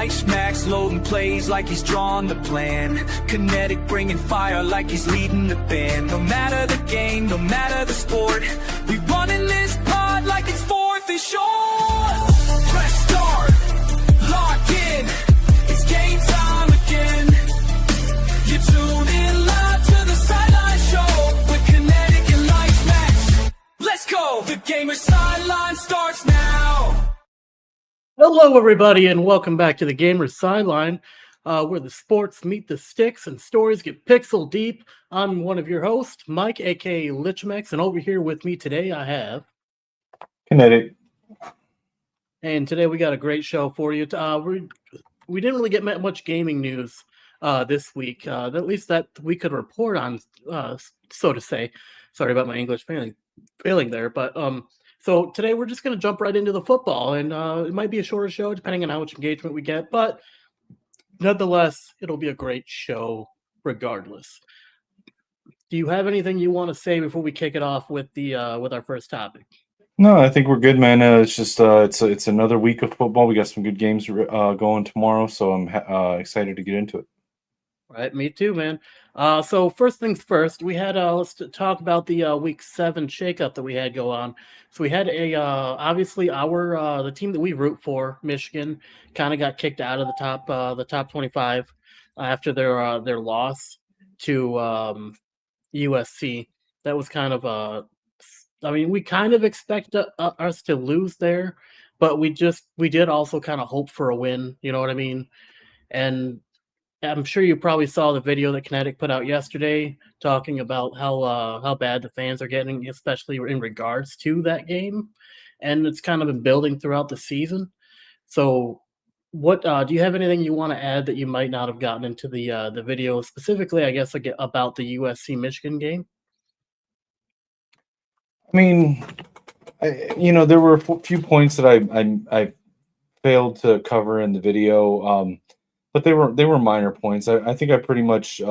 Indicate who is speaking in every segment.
Speaker 1: Lights max, loading plays like he's drawing the plan. Kinetik bringing fire like he's leading the band. No matter the game, no matter the sport, we running this pod like it's fourth and short. Press start, lock in, it's game time again. You tune in live to the Sideline Show with Kinetik and Lights max. Let's go, the Gamer Sideline starts now.
Speaker 2: Hello, everybody, and welcome back to the Gamer Sideline, where the sports meet the sticks and stories get pixel deep. I'm one of your hosts, Mike, aka Lichmex, and over here with me today I have
Speaker 3: Kinetik.
Speaker 2: And today we got a great show for you. We didn't really get much gaming news this week, at least that we could report on, so to say. Sorry about my English failing there, but so today we're just going to jump right into the football, and it might be a shorter show depending on how much engagement we get, but nonetheless, it'll be a great show regardless. Do you have anything you want to say before we kick it off with our first topic?
Speaker 3: No, I think we're good, man. It's just it's another week of football. We got some good games going tomorrow, so I'm excited to get into it.
Speaker 2: Right, me too, man. So first things first, we had let's talk about the week 7 shakeup that we had go on. So we had obviously the team that we root for, Michigan, kind of got kicked out of the top 25 after their loss to USC. That was kind of we kind of expect us to lose there, but we did also kind of hope for a win. You know what I mean? And I'm sure you probably saw the video that Kinetik put out yesterday talking about how bad the fans are getting, especially in regards to that game. And it's kind of been building throughout the season. So what do you have anything you want to add that you might not have gotten into the video, specifically, I guess, about the USC-Michigan game?
Speaker 3: I mean, there were a few points that I failed to cover in the video, but they were minor points. I think I pretty much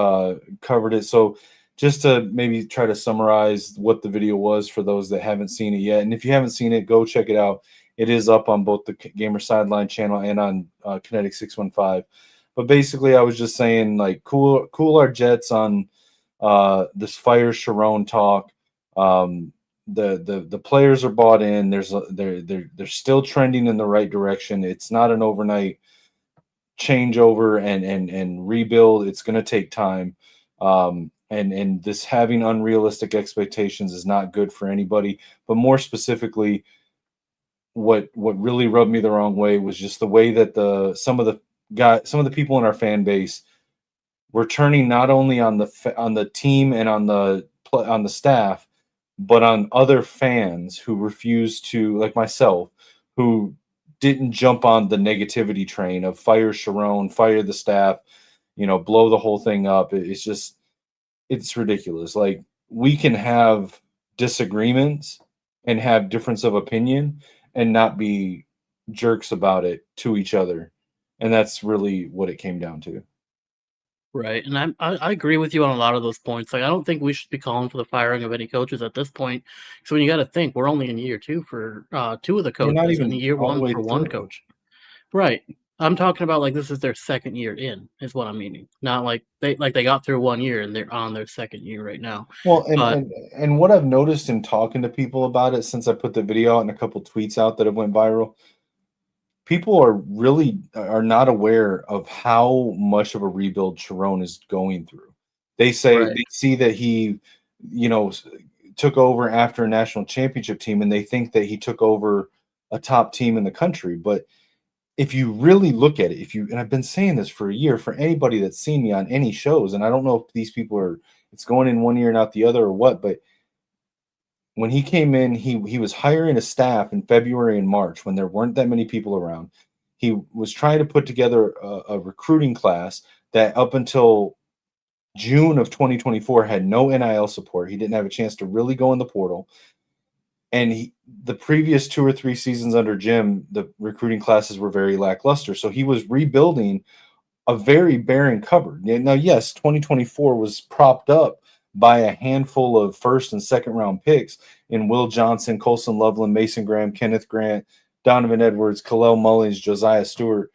Speaker 3: covered it. So just to maybe try to summarize what the video was for those that haven't seen it yet. And if you haven't seen it, go check it out. It is up on both the Gamer Sideline channel and on Kinetik 615. But basically, I was just saying, like, cool our jets on this Fire Sharon talk. The players are bought in. They're still trending in the right direction. It's not an overnight changeover and rebuild. It's going to take time, and this having unrealistic expectations is not good for anybody. But more specifically, what really rubbed me the wrong way was just the way that some of the people in our fan base were turning not only on the team and on the staff, but on other fans who refused to, like myself, who didn't jump on the negativity train of fire Sharon, fire the staff, blow the whole thing up. It's ridiculous. Like, we can have disagreements and have difference of opinion and not be jerks about it to each other. And that's really what it came down to.
Speaker 2: Right, and I agree with you on a lot of those points. Like, I don't think we should be calling for the firing of any coaches at this point. So when you got to think, we're only in year 2 for 2 of the coaches,
Speaker 3: not even
Speaker 2: in year 1 for one coach. Right, I'm talking about, like, this is their second year in, is what I'm meaning. Not like they got through 1 year and they're on their second year right now.
Speaker 3: Well, and what I've noticed in talking to people about it since I put the video out and a couple tweets out that have went viral, people are not aware of how much of a rebuild Sharon is going through. They say They see that he, took over after a national championship team, and they think that he took over a top team in the country. But if you really look at it, and I've been saying this for a year, for anybody that's seen me on any shows, and I don't know if these people it's going in one ear and out the other or what, but when he came in, he was hiring a staff in February and March when there weren't that many people around. He was trying to put together a recruiting class that up until June of 2024 had no NIL support. He didn't have a chance to really go in the portal. And the previous 2 or 3 seasons under Jim, the recruiting classes were very lackluster. So he was rebuilding a very barren cupboard. Now, yes, 2024 was propped up by a handful of first and second round picks in Will Johnson, Colson Loveland, Mason Graham, Kenneth Grant, Donovan Edwards, Khalil Mullins, Josiah Stewart.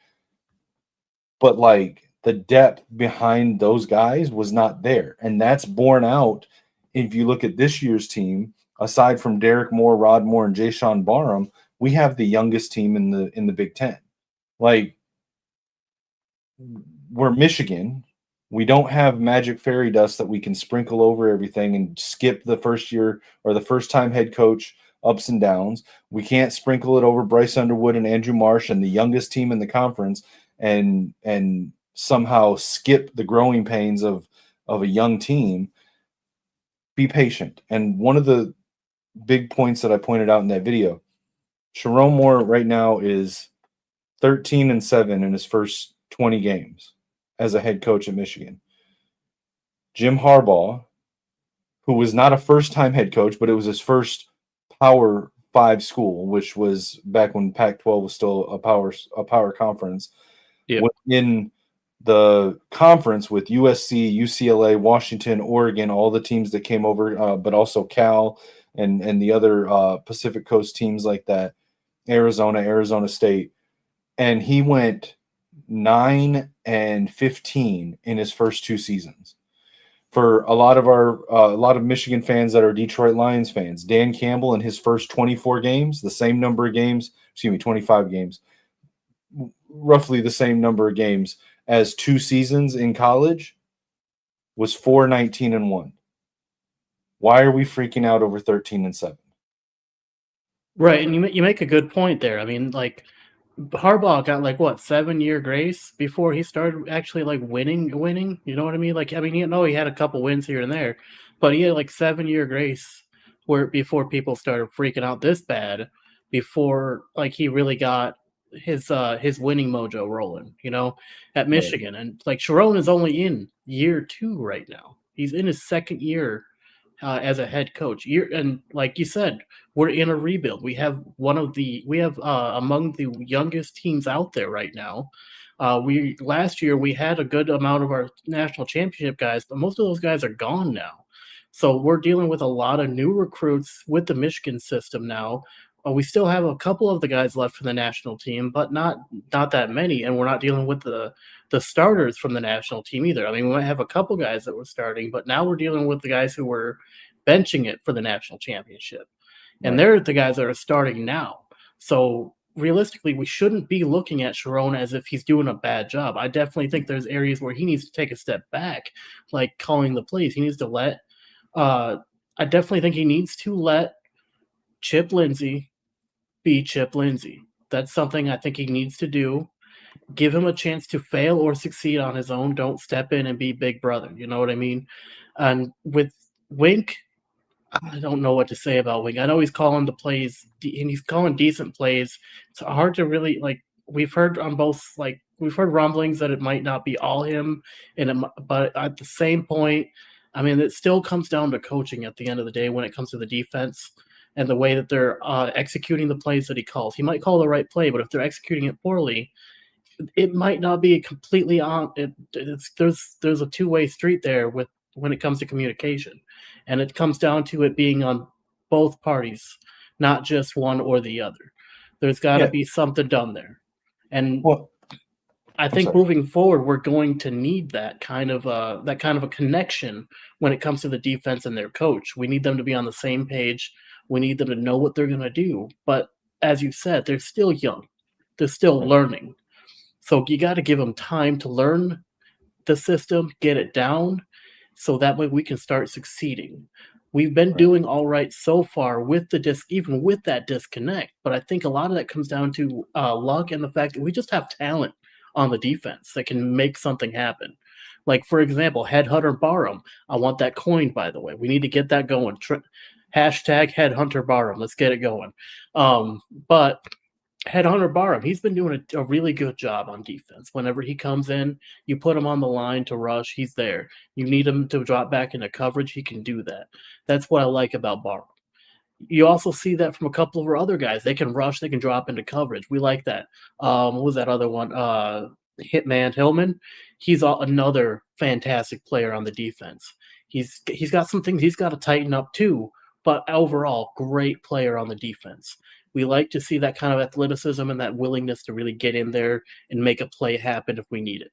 Speaker 3: but like the depth behind those guys was not there. And that's borne out if you look at this year's team, aside from Derek Moore, Rod Moore, and Jay Sean Barham, we have the youngest team in the Big Ten. Like, we're Michigan. We don't have magic fairy dust that we can sprinkle over everything and skip the first year or the first time head coach ups and downs. We can't sprinkle it over Bryce Underwood and Andrew Marsh and the youngest team in the conference and somehow skip the growing pains of a young team. Be patient. And one of the big points that I pointed out in that video, Sharon Moore right now is 13-7 in his first 20 games as a head coach at Michigan. Jim Harbaugh, who was not a first-time head coach, but it was his first Power 5 school, which was back when Pac-12 was still a power conference.
Speaker 2: Yep.
Speaker 3: In the conference with USC, UCLA, Washington, Oregon, all the teams that came over, but also Cal and the other Pacific Coast teams like that, Arizona State. And he went 9-15 in his first 2 seasons. For a lot of Michigan fans that are Detroit Lions fans, Dan Campbell in his first 24 games, the same number of games, 25 games, roughly the same number of games as 2 seasons in college, was 4-19-1. Why are we freaking out over 13-7?
Speaker 2: Right, and you make a good point there. I mean, like, Harbaugh got like what 7-year grace before he started actually like winning. You know what I mean? Like, I mean, he had a couple wins here and there, but he had like 7-year grace before people started freaking out this bad. Before like he really got his winning mojo rolling, at Michigan. Right. And like Sharon is only in year 2 right now. He's in his 2nd year as a head coach. And like you said, we're in a rebuild. We have among the youngest teams out there right now. Last year we had a good amount of our national championship guys, but most of those guys are gone now. So we're dealing with a lot of new recruits with the Michigan system now. We still have a couple of the guys left for the national team, but not that many, and we're not dealing with the starters from the national team either. I mean, we might have a couple guys that were starting, but now we're dealing with the guys who were benching it for the national championship. And right. They're the guys that are starting now. So realistically, we shouldn't be looking at Sharon as if he's doing a bad job. I definitely think there's areas where he needs to take a step back, like calling the plays. He needs to I definitely think he needs to let Chip Lindsey be Chip Lindsey. That's something I think he needs to do. Give him a chance to fail or succeed on his own. Don't step in and be big brother. You know what I mean? And with Wink, I don't know what to say about Wink. I know he's calling the plays, and he's calling decent plays. It's hard to really, like, we've heard rumblings that it might not be all him, but at the same point, I mean, it still comes down to coaching at the end of the day when it comes to the defense and the way that they're executing the plays that he calls. He might call the right play, but if they're executing it poorly, it might not be completely on. There's a two-way street there when it comes to communication, and it comes down to it being on both parties, not just one or the other. There's got to be something done there, and I think moving forward, we're going to need that kind of a connection when it comes to the defense and their coach. We need them to be on the same page. We need them to know what they're going to do. But as you said, they're still young. They're still learning. So you got to give them time to learn the system, get it down, so that way we can start succeeding. We've been doing all right so far with even with that disconnect. But I think a lot of that comes down to luck and the fact that we just have talent on the defense that can make something happen. Like, for example, Headhunter Barham. I want that coined, by the way. We need to get that going. Hashtag Headhunter Barham. Let's get it going. But Headhunter Barham, he's been doing a really good job on defense. Whenever he comes in, you put him on the line to rush, he's there. You need him to drop back into coverage, he can do that. That's what I like about Barham. You also see that from a couple of our other guys. They can rush, they can drop into coverage. We like that. What was that other one? Hitman Hillman. He's another fantastic player on the defense. He's got some things he's got to tighten up too, but overall, great player on the defense. We like to see that kind of athleticism and that willingness to really get in there and make a play happen if we need it.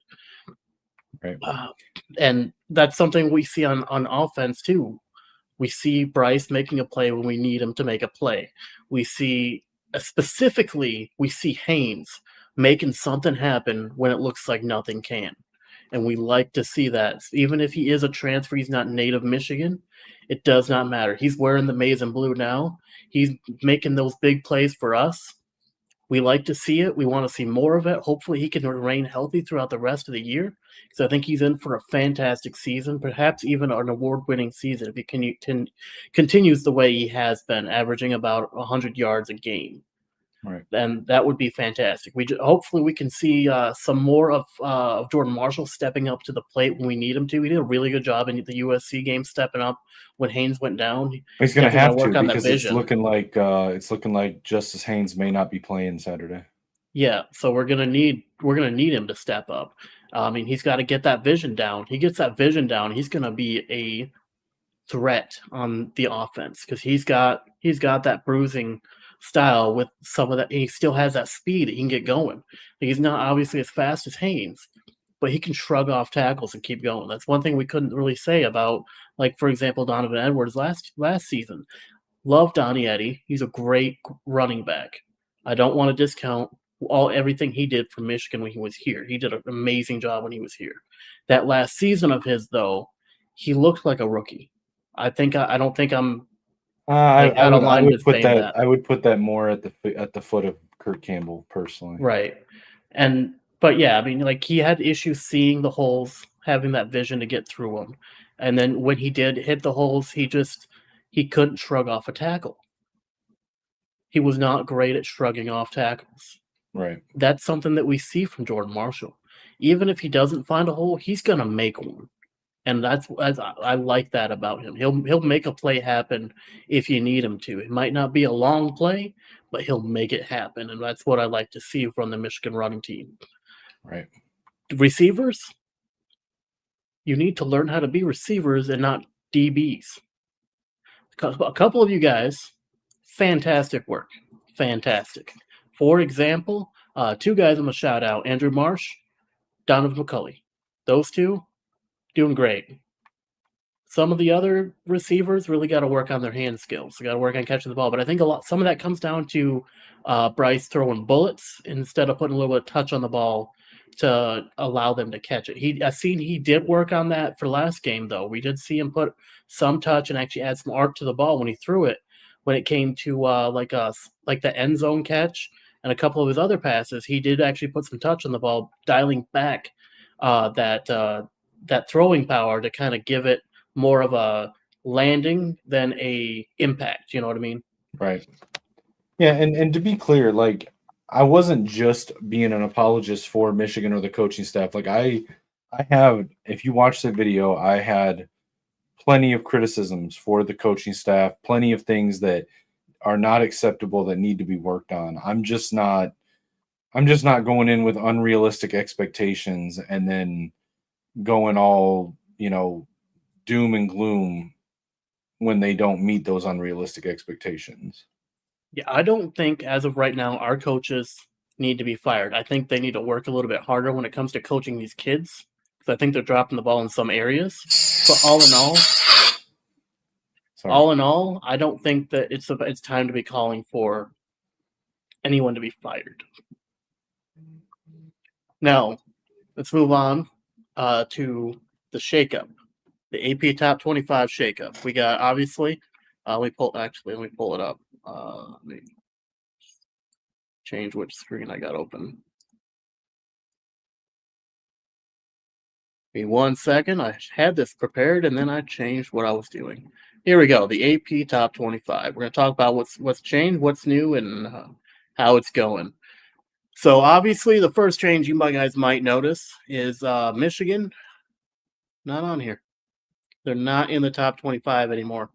Speaker 3: Right.
Speaker 2: And that's something we see on offense too. We see Bryce making a play when we need him to make a play. We see specifically we see Haynes making something happen when it looks like nothing can. And we like to see that. Even if he is a transfer, he's not native Michigan, it does not matter. He's wearing the maize and blue now. He's making those big plays for us. We like to see it. We want to see more of it. Hopefully, he can remain healthy throughout the rest of the year because I think he's in for a fantastic season, perhaps even an award-winning season if he continues the way he has been, averaging about 100 yards a game.
Speaker 3: Right.
Speaker 2: And that would be fantastic. Hopefully we can see some more of Jordan Marshall stepping up to the plate when we need him to. He did a really good job in the USC game, stepping up when Haynes went down.
Speaker 3: He's going to have to
Speaker 2: on
Speaker 3: because it's looking like Justice Haynes may not be playing Saturday.
Speaker 2: Yeah, so we're gonna need him to step up. I mean, he's got to get that vision down. He gets that vision down, he's gonna be a threat on the offense because he's got that bruising style with some of that. He still has that speed that he can get going. He's not obviously as fast as Haynes, but he can shrug off tackles and keep going. That's one thing we couldn't really say about, like, for example, Donovan Edwards last season. Love Donnie Eddy. He's a great running back. I don't want to discount everything he did for Michigan when he was here. He did an amazing job when he was here. That last season of his, though, he looked like a rookie. I don't think I'm out of line with saying that.
Speaker 3: I would put that more at the foot of Kurt Campbell personally.
Speaker 2: Right. But yeah, I mean, like, he had issues seeing the holes, having that vision to get through them. And then when he did hit the holes, he couldn't shrug off a tackle. He was not great at shrugging off tackles.
Speaker 3: Right.
Speaker 2: That's something that we see from Jordan Marshall. Even if he doesn't find a hole, he's going to make one. And I like that about him. He'll make a play happen if you need him to. It might not be a long play, but he'll make it happen. And that's what I like to see from the Michigan running team.
Speaker 3: Right.
Speaker 2: Receivers, you need to learn how to be receivers and not DBs. A couple of you guys, fantastic work. Fantastic. For example, two guys I'm going to shout out, Andrew Marsh, Donovan McCulley. Those two, doing great. Some of the other receivers really got to work on their hand skills. They got to work on catching the ball. But I think some of that comes down to Bryce throwing bullets instead of putting a little bit of touch on the ball to allow them to catch it. I seen he did work on that for last game, though. We did see him put some touch and actually add some arc to the ball when he threw it. When it came to like the end zone catch and a couple of his other passes, he did actually put some touch on the ball, dialing back that throwing power to kind of give it more of a landing than a impact. You know what I mean?
Speaker 3: Right. Yeah, and to be clear, like, I wasn't just being an apologist for Michigan or the coaching staff. Like, I have, if you watch the video, I had plenty of criticisms for the coaching staff, plenty of things that are not acceptable that need to be worked on. I'm just not going in with unrealistic expectations and then going all, doom and gloom when they don't meet those unrealistic expectations.
Speaker 2: Yeah, I don't think as of right now our coaches need to be fired. I think they need to work a little bit harder when it comes to coaching these kids because I think they're dropping the ball in some areas. But all in all, I don't think that it's time to be calling for anyone to be fired. Now, let's move on to the shakeup, the AP Top 25 shakeup. We got, obviously, let me pull it up. Let me change which screen I got open. Give me 1 second. I had this prepared and then I changed what I was doing. Here we go. The AP Top 25. We're going to talk about what's changed, what's new, and how it's going. So obviously, the first change you guys might notice is Michigan not on here. They're not in the top 25 anymore.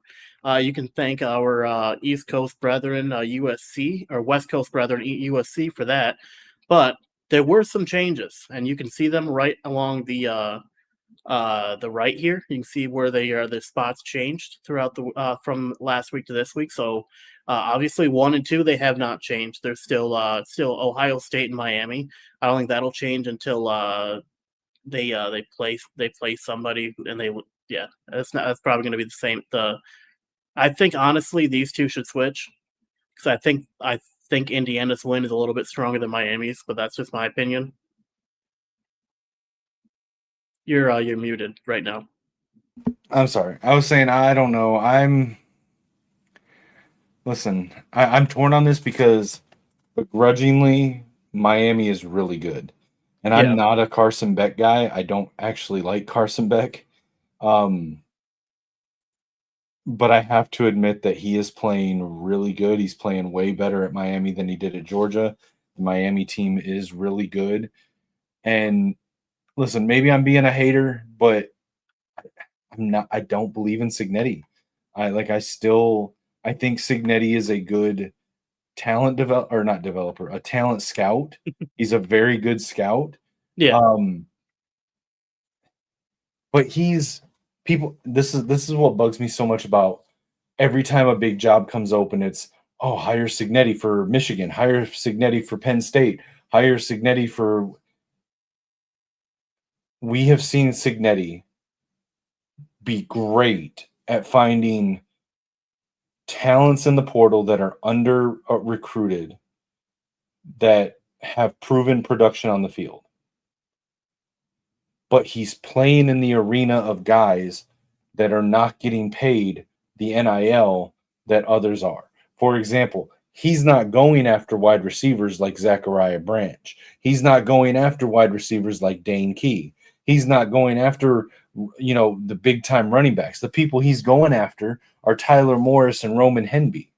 Speaker 2: You can thank our East Coast brethren, USC, or West Coast brethren, USC, for that. But there were some changes, and you can see them right along the the right here. You can see where the spots changed throughout the from last week to this week. So obviously 1 and 2 they have not changed. They're still Ohio State and Miami. I don't think that'll change until they play somebody and that's probably going to be the same. I think honestly these two should switch because I think Indiana's win is a little bit stronger than Miami's, but that's just my opinion. You're muted right now.
Speaker 3: I'm sorry. I was saying I don't know. Listen. I'm torn on this because begrudgingly Miami is really good, and
Speaker 2: Yeah.
Speaker 3: I'm not a Carson Beck guy. I don't actually like Carson Beck, but I have to admit that he is playing really good. He's playing way better at Miami than he did at Georgia. The Miami team is really good, and listen, maybe I'm being a hater, but I'm not. I don't believe in Signetti. I think Signetti is a good talent not developer, a talent scout. He's a very good scout.
Speaker 2: Yeah.
Speaker 3: But he's people. This is what bugs me so much about every time a big job comes open. It's hire Signetti for Michigan, hire Signetti for Penn State, hire Signetti for. We have seen Signetti be great at finding talents in the portal that are under recruited that have proven production on the field. But he's playing in the arena of guys that are not getting paid the NIL that others are. For example, he's not going after wide receivers like Zachariah Branch. He's not going after wide receivers like Dane Key. He's not going after, the big time running backs. The people he's going after are Tyler Morris and Roman Henby.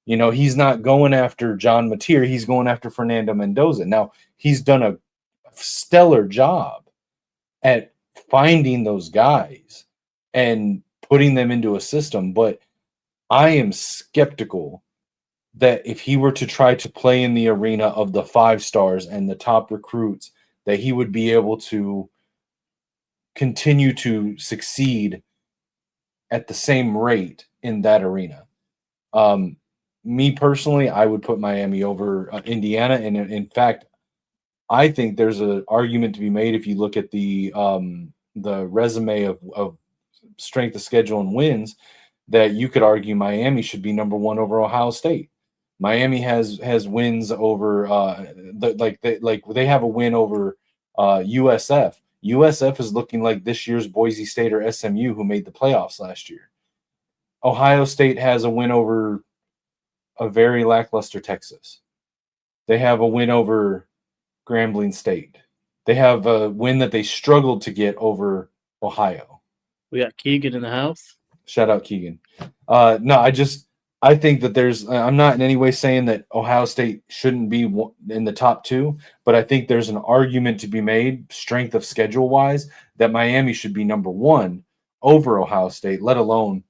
Speaker 3: He's not going after John Mateer. He's going after Fernando Mendoza. Now, he's done a stellar job at finding those guys and putting them into a system. But I am skeptical that if he were to try to play in the arena of the 5 stars and the top recruits, that he would be able to continue to succeed at the same rate in that arena. Me personally, I would put Miami over Indiana. And in fact, I think there's an argument to be made if you look at the resume of strength of schedule and wins, that you could argue Miami should be number 1 over Ohio State. Miami has wins over they have a win over USF. USF is looking like this year's Boise State or SMU, who made the playoffs last year. Ohio State has a win over a very lackluster Texas. They have a win over Grambling State. They have a win that they struggled to get over Ohio.
Speaker 2: We got Keegan in the house.
Speaker 3: Shout out Keegan. I think that I'm not in any way saying that Ohio State shouldn't be in the top 2, but I think there's an argument to be made, strength of schedule wise, that Miami should be number 1 over Ohio State, let alone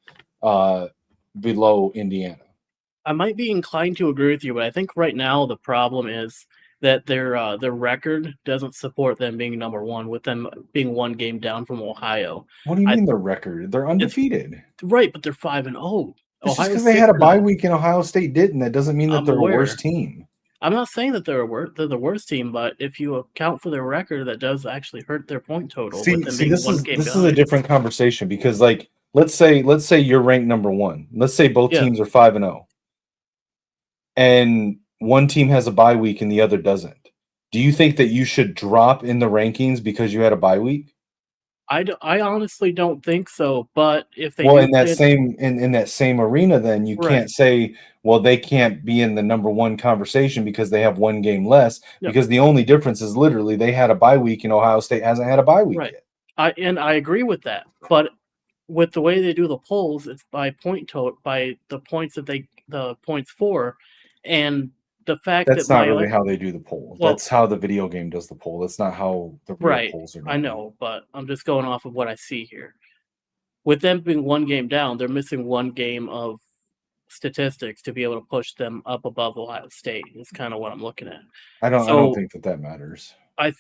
Speaker 3: below Indiana.
Speaker 2: I might be inclined to agree with you, but I think right now the problem is that their record doesn't support them being number 1, with them being 1 game down from Ohio.
Speaker 3: What do you mean their record? They're undefeated.
Speaker 2: Right, but they're 5-0.
Speaker 3: It's just because they had a bye week and Ohio State didn't. That doesn't mean that they're a worse team.
Speaker 2: I'm not saying that they're the worst team, but if you account for their record, that does actually hurt their point total.
Speaker 3: This is a different conversation because, let's say you're ranked number 1. Let's say both teams are 5-0, and one team has a bye week and the other doesn't. Do you think that you should drop in the rankings because you had a bye week?
Speaker 2: I honestly don't think so. But if they
Speaker 3: in that same arena, then you can't say, well, they can't be in the number 1 conversation because they have 1 game less. Yep. Because the only difference is literally they had a bye week and Ohio State hasn't had a bye week yet.
Speaker 2: I agree with that. But with the way they do the polls, it's by by the points the points for, and the fact
Speaker 3: that's not really how they do the poll. Well, that's how the video game does the poll. That's not how the real polls are done.
Speaker 2: I know, but I'm just going off of what I see here. With them being 1 game down, they're missing 1 game of statistics to be able to push them up above Ohio State. Is kind of what I'm looking at.
Speaker 3: I don't think that matters.
Speaker 2: I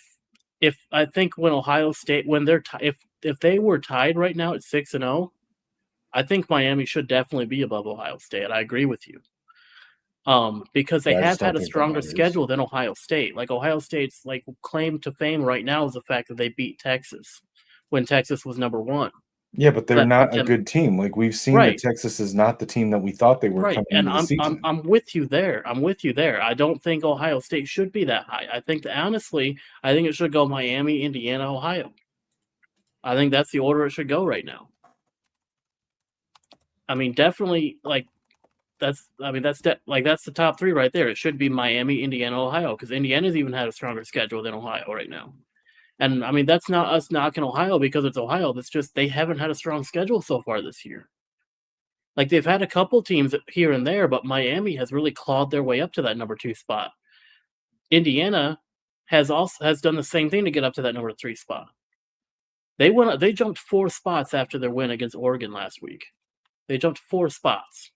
Speaker 2: think when Ohio State, when they're if if they were tied right now at 6-0, I think Miami should definitely be above Ohio State. I agree with you. Because they
Speaker 3: I just
Speaker 2: have
Speaker 3: don't
Speaker 2: had a
Speaker 3: think that
Speaker 2: stronger
Speaker 3: matters.
Speaker 2: schedule than Ohio State. Like Ohio State's like claim to fame right now is the fact that they beat Texas when Texas was number 1.
Speaker 3: Yeah, but they're
Speaker 2: That put
Speaker 3: not a
Speaker 2: them
Speaker 3: good team. Like we've seen that
Speaker 2: right,
Speaker 3: Texas is not the team that we thought they were
Speaker 2: right.
Speaker 3: coming
Speaker 2: And
Speaker 3: into the season.
Speaker 2: I'm with you there. I'm with you there. I don't think Ohio State should be that high. I think that honestly, I think it should go Miami, Indiana, Ohio. I think that's the order it should go right now. I mean, definitely like that's the top 3 right there. It should be Miami, Indiana, Ohio, because Indiana's even had a stronger schedule than Ohio right now. And I mean, that's not us knocking Ohio because it's Ohio. That's just they haven't had a strong schedule so far this year. Like they've had a couple teams here and there, but Miami has really clawed their way up to that number 2 spot. Indiana has done the same thing to get up to that number 3 spot. They jumped 4 spots after their win against Oregon last week. They jumped 4 spots.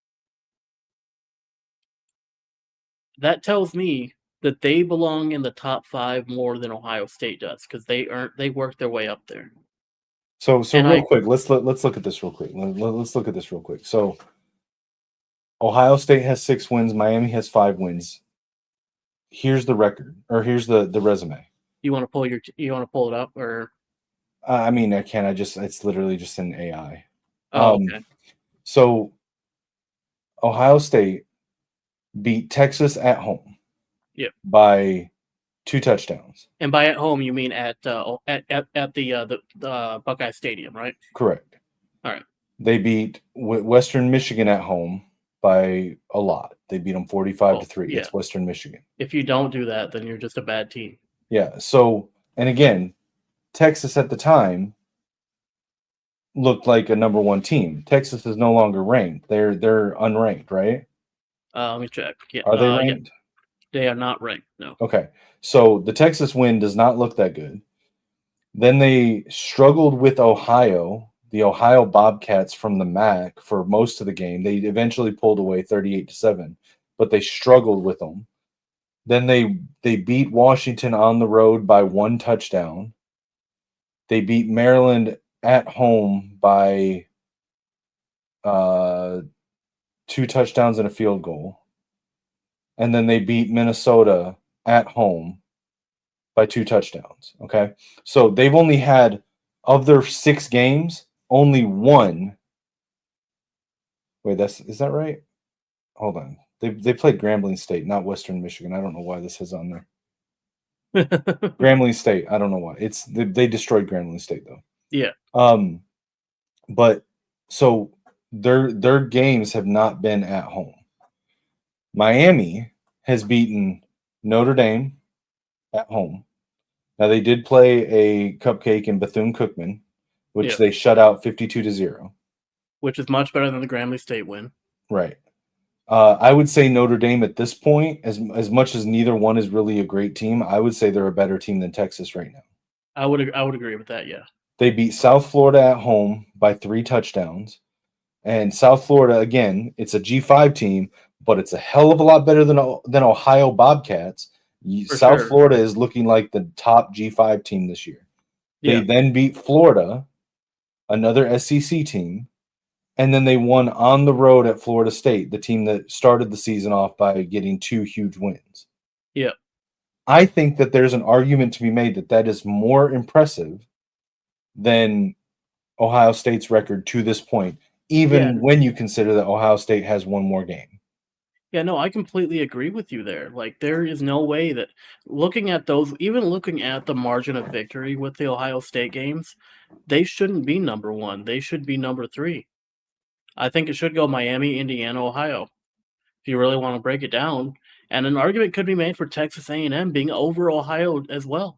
Speaker 2: That tells me that they belong in the top 5 more than Ohio State does because they worked their way up there.
Speaker 3: So
Speaker 2: And
Speaker 3: real quick, let's look at this real quick. Let's look at this real quick. So Ohio State has 6 wins, Miami has 5 wins. Here's the record, or here's the resume.
Speaker 2: You want to pull it up, or
Speaker 3: I mean, I can't. It's literally just an AI.
Speaker 2: okay.
Speaker 3: So Ohio State beat Texas at home.
Speaker 2: Yep.
Speaker 3: By 2 touchdowns.
Speaker 2: And by at home, you mean at the Buckeye Stadium, right?
Speaker 3: Correct.
Speaker 2: All right.
Speaker 3: They beat Western Michigan at home by a lot. They beat them 45-3.
Speaker 2: Yeah.
Speaker 3: It's Western Michigan.
Speaker 2: If you don't do that, then you're just a bad team.
Speaker 3: Yeah. So, and again, Texas at the time looked like a number 1 team. Texas is no longer ranked. They're unranked, right?
Speaker 2: Let me check. Yeah.
Speaker 3: Are they ranked?
Speaker 2: Yeah. They are not ranked. No.
Speaker 3: Okay. So the Texas win does not look that good. Then they struggled with Ohio, the Ohio Bobcats from the MAC for most of the game. They eventually pulled away 38-7, but they struggled with them. Then they beat Washington on the road by 1 touchdown. They beat Maryland at home by 2 touchdowns and a field goal. And then they beat Minnesota at home by 2 touchdowns. Okay. So they've only had, of their 6 games, only 1. Wait, is that right? Hold on. They played Grambling State, not Western Michigan. I don't know why this is on there. Grambling State. I don't know why. They destroyed Grambling State though.
Speaker 2: Yeah.
Speaker 3: But so their games have not been at home. Miami has beaten Notre Dame at home. Now they did play a cupcake in Bethune-Cookman, which they shut out 52-0.
Speaker 2: Which is much better than the Grambling State win.
Speaker 3: Right. I would say Notre Dame at this point, as much as neither one is really a great team, I would say they're a better team than Texas right now.
Speaker 2: I would agree with that, yeah.
Speaker 3: They beat South Florida at home by 3 touchdowns. And South Florida, again, it's a G5 team, but it's a hell of a lot better than Ohio Bobcats. South Florida is looking like the top G5 team this year. They then beat Florida, another SEC team, and then they won on the road at Florida State, the team that started the season off by getting 2 huge wins.
Speaker 2: Yeah.
Speaker 3: I think that there's an argument to be made that is more impressive than Ohio State's record to this point, even when you consider that Ohio State has 1 more game.
Speaker 2: Yeah, no, I completely agree with you there. Like, there is no way that looking at the margin of victory with the Ohio State games, they shouldn't be number 1. They should be number 3. I think it should go Miami, Indiana, Ohio, if you really want to break it down. And an argument could be made for Texas A&M being over Ohio as well.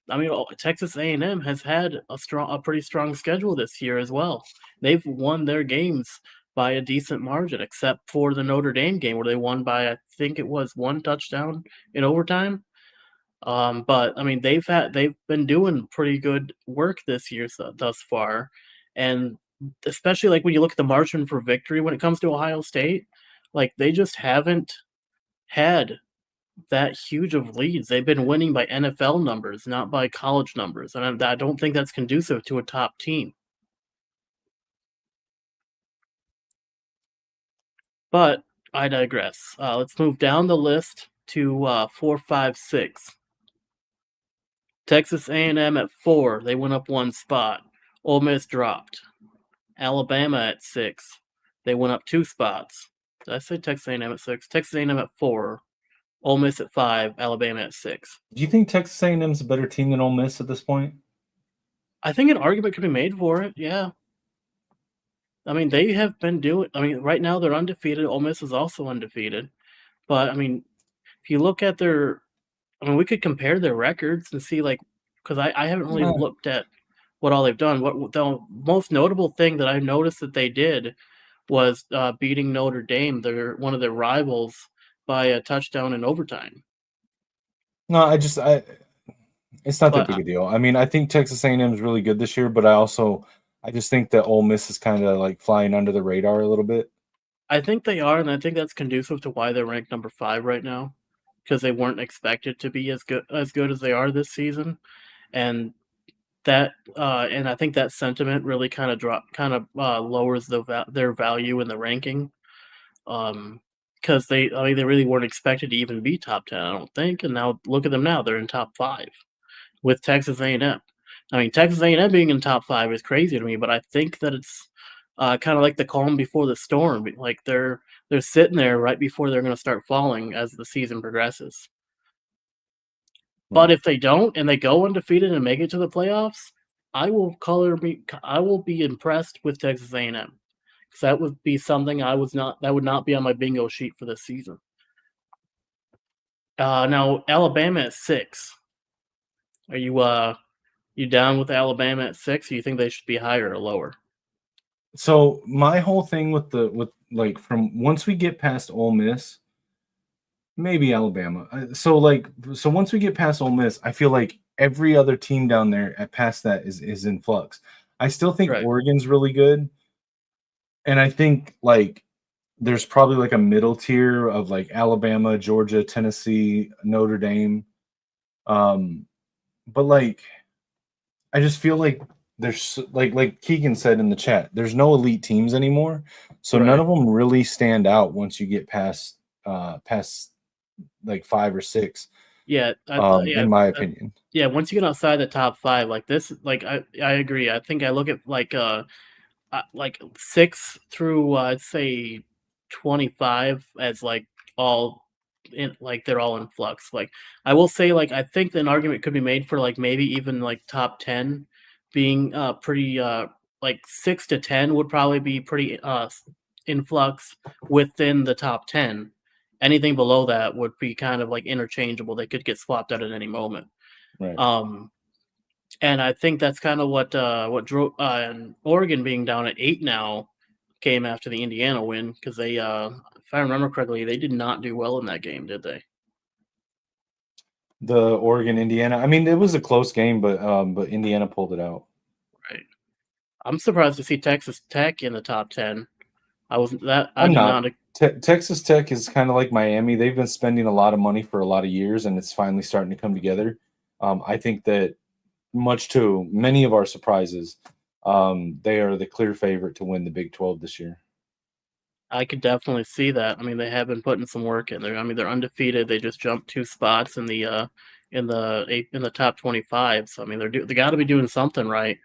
Speaker 2: I mean, Texas A&M has had a pretty strong schedule this year as well. They've won their games by a decent margin, except for the Notre Dame game where they won by, I think it was 1 touchdown in overtime. But I mean, they've been doing pretty good work this year thus far, and especially like when you look at the margin for victory when it comes to Ohio State, like they just haven't had that huge of leads. They've been winning by NFL numbers, not by college numbers, and I don't think that's conducive to a top team. But I digress. Let's move down the list to 4, 5, 6. Texas A&M at 4. They went up one spot. Ole Miss dropped. Alabama at 6. They went up 2 spots. Did I say Texas A&M at 6? Texas A&M at 4. Ole Miss at 5. Alabama at 6.
Speaker 3: Do you think Texas A&M's a better team than Ole Miss at this point?
Speaker 2: I think an argument could be made for it, yeah. I mean, they have been doing. I mean, right now they're undefeated. Ole Miss is also undefeated. But I mean, if you look at their, I mean, we could compare their records and see, like, because I haven't really
Speaker 3: Yeah.
Speaker 2: looked at what all they've done. What the most notable thing that I noticed that they did was beating Notre Dame, one of their rivals, by a touchdown in overtime.
Speaker 3: No, it's not that
Speaker 2: But
Speaker 3: big a deal. I mean, I think Texas A&M is really good this year, but I just think that Ole Miss is kind of like flying under the radar a little bit.
Speaker 2: I think they are, and I think that's conducive to why they're ranked number 5 right now, because they weren't expected to be as good as they are this season, and and I think that sentiment really kind of lowers their value in the ranking, because they really weren't expected to even be top 10, I don't think, and now look at them now, they're in top 5 with Texas A&M. I mean, Texas A&M being in top 5 is crazy to me, but I think that it's kind of like the calm before the storm. Like they're sitting there right before they're going to start falling as the season progresses. But if they don't and they go undefeated and make it to the playoffs, I will be impressed with Texas A&M, because that would be something that would not be on my bingo sheet for this season. Now Alabama at 6. Are you down with Alabama at 6? Or you think they should be higher or lower?
Speaker 3: So my whole thing with from once we get past Ole Miss, maybe Alabama. So once we get past Ole Miss, I feel like every other team down there at past that is in flux. I still think
Speaker 2: Right.
Speaker 3: Oregon's really good, and I think like there's probably like a middle tier of like Alabama, Georgia, Tennessee, Notre Dame. But like I just feel like there's like Keegan said in the chat, there's no elite teams anymore. So
Speaker 2: Right.
Speaker 3: none of them really stand out once you get past like 5 or 6.
Speaker 2: Yeah,
Speaker 3: In my opinion.
Speaker 2: yeah, once you get outside the top 5, like this, like I agree. I think I look at like 6 through I'd say 25 as like all in, like they're all in flux. Like I will say, like I think an argument could be made for like maybe even like top 10 being pretty like 6 to 10 would probably be pretty in flux within the top 10. Anything below that would be kind of like interchangeable. They could get swapped out at any moment.
Speaker 3: Right.
Speaker 2: And I think that's kind of what drove and Oregon being down at 8 now came after the Indiana win, because they, if I remember correctly, they did not do well in that game, did they?
Speaker 3: The Oregon Indiana. I mean, it was a close game, but Indiana pulled it out.
Speaker 2: Right. I'm surprised to see Texas Tech in the top 10.
Speaker 3: I'm not. Texas Tech is kind of like Miami. They've been spending a lot of money for a lot of years, and it's finally starting to come together. I think that much to many of our surprises, they are the clear favorite to win the Big 12 this year.
Speaker 2: I could definitely see that. I mean, they have been putting some work in there. I mean, they're undefeated. They just jumped 2 spots in the top 25. So I mean, they got to be doing something right.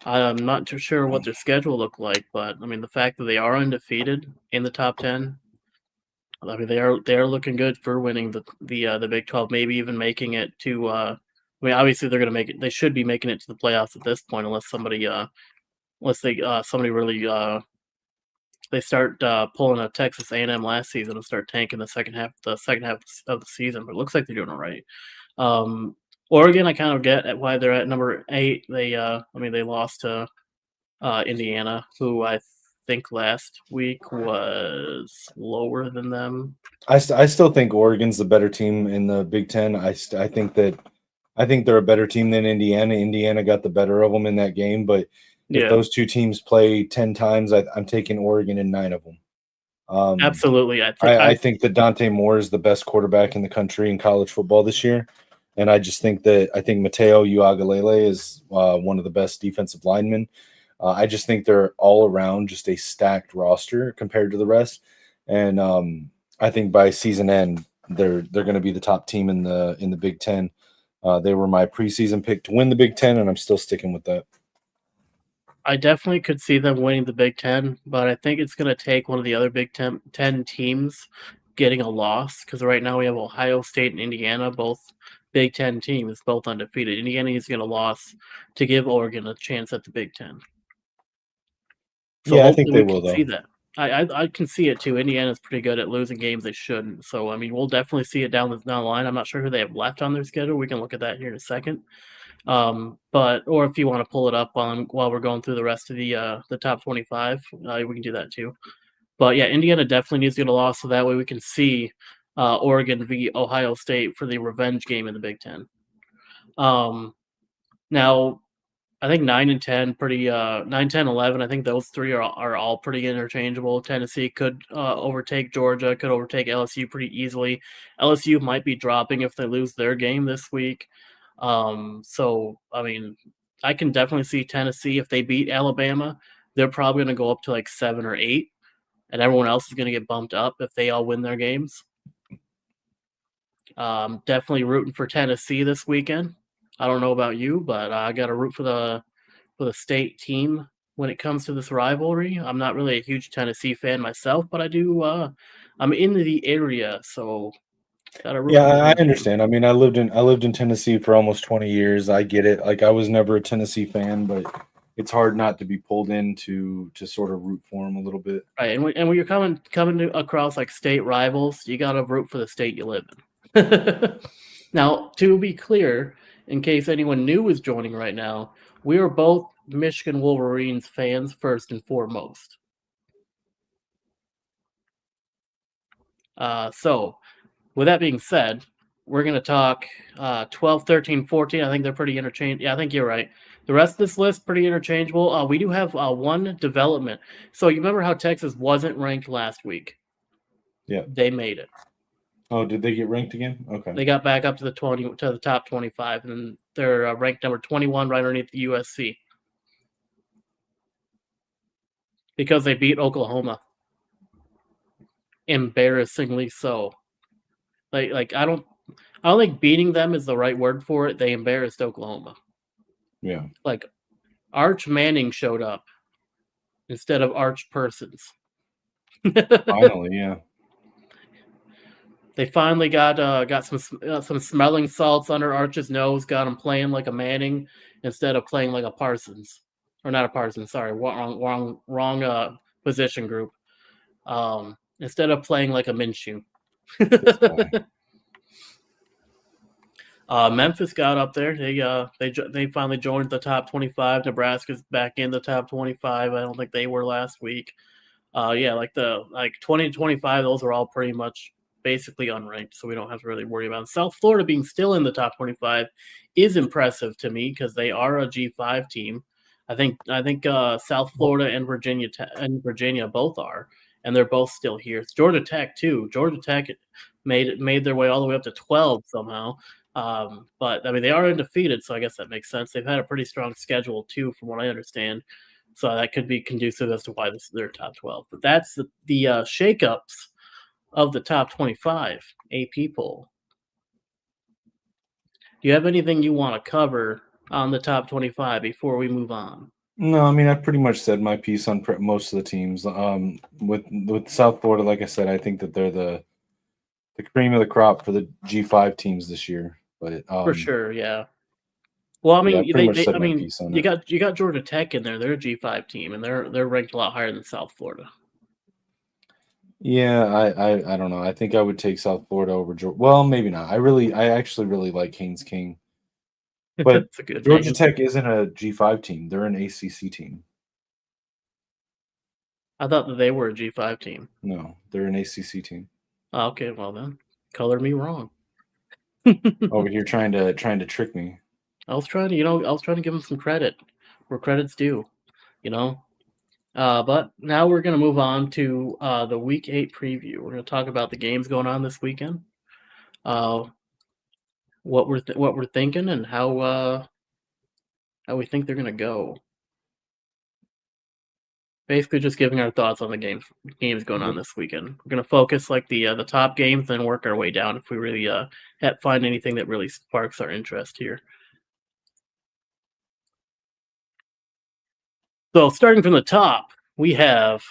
Speaker 2: I'm not too sure what their schedule looked like, but I mean, the fact that they are undefeated in the top 10, I mean, they are looking good for winning the Big 12, maybe even making it to. I mean, obviously they're going to make it. They should be making it to the playoffs at this point, unless somebody really they start pulling a Texas A&M last season and start tanking the second half of the season. But it looks like they're doing all right. Oregon, I kind of get at why they're at number 8. They they lost to Indiana, who I think last week was lower than them.
Speaker 3: I still think Oregon's the better team in the Big Ten. I think they're a better team than Indiana. Indiana got the better of them in that game, but if those two teams play 10 times, I'm taking Oregon in 9 of them.
Speaker 2: Absolutely.
Speaker 3: I think that Dante Moore is the best quarterback in the country in college football this year. And I just think Mateo Uagalele is one of the best defensive linemen. I just think they're all around just a stacked roster compared to the rest. And I think by season end, they're going to be the top team in the Big Ten. They were my preseason pick to win the Big Ten, and I'm still sticking with that.
Speaker 2: I definitely could see them winning the Big Ten, but I think it's going to take one of the other Big Ten teams getting a loss, because right now we have Ohio State and Indiana, both Big Ten teams, both undefeated. Indiana is going to lose to give Oregon a chance at the Big Ten. So
Speaker 3: Yeah, I think
Speaker 2: hopefully
Speaker 3: they
Speaker 2: we
Speaker 3: will,
Speaker 2: can see
Speaker 3: though.
Speaker 2: that. I can see it too. Indiana's pretty good at losing games they shouldn't. So I mean, we'll definitely see it down the line. I'm not sure who they have left on their schedule. We can look at that here in a second. But or if you want to pull it up while we're going through the rest of the top 25, we can do that too. But yeah, Indiana definitely needs to get a loss, so that way we can see Oregon v. Ohio State for the revenge game in the Big Ten. Now, I think 9 and 10 pretty 9, 10, 11. I think those three are all pretty interchangeable. Tennessee could overtake Georgia, could overtake LSU pretty easily. LSU might be dropping if they lose their game this week. So I mean, I can definitely see Tennessee if they beat Alabama, they're probably going to go up to like 7 or 8, and everyone else is going to get bumped up if they all win their games. Definitely rooting for Tennessee this weekend. I don't know about you, but I got to root for the state team when it comes to this rivalry. I'm not really a huge Tennessee fan myself, but I do. I'm in the area, so gotta root
Speaker 3: Yeah,
Speaker 2: for the
Speaker 3: I
Speaker 2: home team.
Speaker 3: understand. I mean, I lived in Tennessee for almost 20 years. I get it. Like, I was never a Tennessee fan, but it's hard not to be pulled in to sort of root for them a little bit.
Speaker 2: Right, and when you're coming across like state rivals, you gotta root for the state you live in. Now, to be clear, in case anyone new is joining right now, we are both Michigan Wolverines fans first and foremost. So, with that being said, we're going to talk 12, 13, 14. I think they're pretty interchangeable. Yeah, I think you're right. The rest of this list, pretty interchangeable. We do have one development. So, you remember how Texas wasn't ranked last week?
Speaker 3: Yeah.
Speaker 2: They made it.
Speaker 3: Oh, did they get ranked again? Okay.
Speaker 2: They got back up to the top 25, and they're ranked number 21 right underneath the USC. Because they beat Oklahoma. Embarrassingly so. Like I don't think beating them is the right word for it. They embarrassed Oklahoma.
Speaker 3: Yeah.
Speaker 2: Like Arch Manning showed up instead of Arch Persons.
Speaker 3: Finally, yeah.
Speaker 2: They finally got some smelling salts under Arch's nose, got him playing like a Manning instead of playing like a Parsons. Or not a Parsons, sorry, wrong position group. Instead of playing like a Minshew. Memphis got up there. They finally joined the top 25. Nebraska's back in the top 25. I don't think they were last week. Yeah, like 20 to 25, those are all pretty much basically unranked, so we don't have to really worry about it. South Florida being still in the top 25 is impressive to me because they are a G5 team. I think South Florida and Virginia both are, and they're both still here. It's Georgia Tech too. Georgia Tech made their way all the way up to 12 somehow. But I mean, they are undefeated, so I guess that makes sense. They've had a pretty strong schedule too, from what I understand. So that could be conducive as to why they're top 12. But that's the shakeups of the top 25 AP poll. Do you have anything you want to cover on the top 25 before we move on?
Speaker 3: No, I mean, I pretty much said my piece on most of the teams. With South Florida, like I said, I think that they're the cream of the crop for the G5 teams this year. But
Speaker 2: for sure, yeah. Well, I mean,
Speaker 3: yeah,
Speaker 2: you got Georgia Tech in there. They're a G5 team, and they're ranked a lot higher than South Florida.
Speaker 3: Yeah, I don't know. I think I would take South Florida over Georgia. Well, maybe not. I actually really like Haynes King. But Georgia Tech isn't a G5 team. They're an ACC team.
Speaker 2: I thought that they were a G5 team.
Speaker 3: No, they're an ACC team.
Speaker 2: Oh, okay, well then, color me wrong.
Speaker 3: Over here trying to trick me.
Speaker 2: I was trying to give them some credit where credit's due. But now we're going to move on to the Week 8 preview. We're going to talk about the games going on this weekend, uh, what we're thinking, and how we think they're going to go. Basically, just giving our thoughts on the games going on this weekend. We're going to focus like the top games, then work our way down if we really find anything that really sparks our interest here. So starting from the top, we have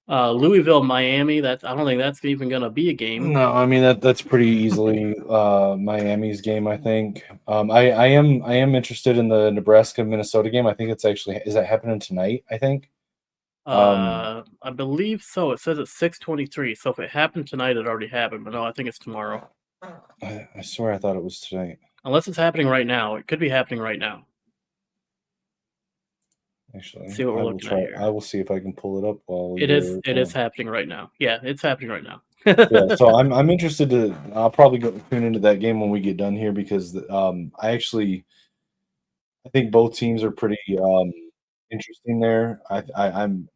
Speaker 2: Louisville, Miami. I don't think that's even going to be a game.
Speaker 3: No, I mean that's pretty easily Miami's game. I think. I am interested in the Nebraska Minnesota game. I think it's actually is that happening tonight? I think.
Speaker 2: I believe so. It says it's 6:23. So if it happened tonight, it already happened. But no, I think it's tomorrow.
Speaker 3: I swear I thought it was tonight.
Speaker 2: Unless it's happening right now, it could be happening right now.
Speaker 3: Actually,
Speaker 2: See what we're looking at here.
Speaker 3: I will see if I can pull it up while
Speaker 2: it is happening right now. Yeah, it's happening right now.
Speaker 3: Yeah, so I'm interested to. I'll probably go tune into that game when we get done here because I think both teams are pretty interesting there. I'm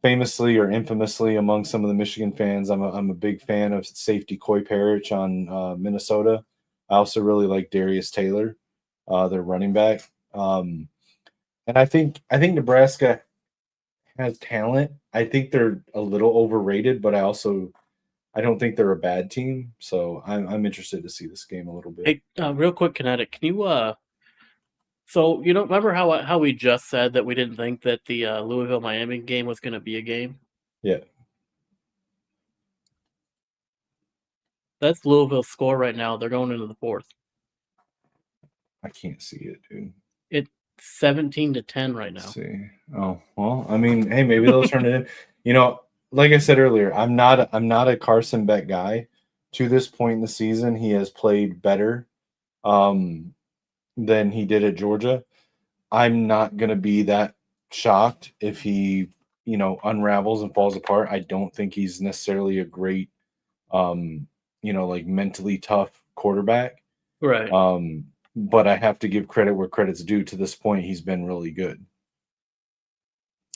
Speaker 3: famously or infamously among some of the Michigan fans. I'm a big fan of safety Coy Parrish on Minnesota. I also really like Darius Taylor, their running back. And I think Nebraska has talent. I think they're a little overrated, but I don't think they're a bad team. So I'm interested to see this game a little bit.
Speaker 2: Hey, real quick, Kinetik, can you so you don't remember how we just said that we didn't think that the Louisville Miami game was going to be a game?
Speaker 3: Yeah.
Speaker 2: That's Louisville's score right now. They're going into the fourth.
Speaker 3: I can't see it, dude.
Speaker 2: It's 17-10 right now.
Speaker 3: Let's see. Oh, well, I mean, hey, maybe they'll turn it in. Like I said earlier, I'm not a Carson Beck guy. To this point in the season, he has played better than he did at Georgia. I'm not going to be that shocked if he, unravels and falls apart. I don't think he's necessarily a great, like mentally tough quarterback.
Speaker 2: Right.
Speaker 3: But I have to give credit where credit's due. To this point, he's been really good.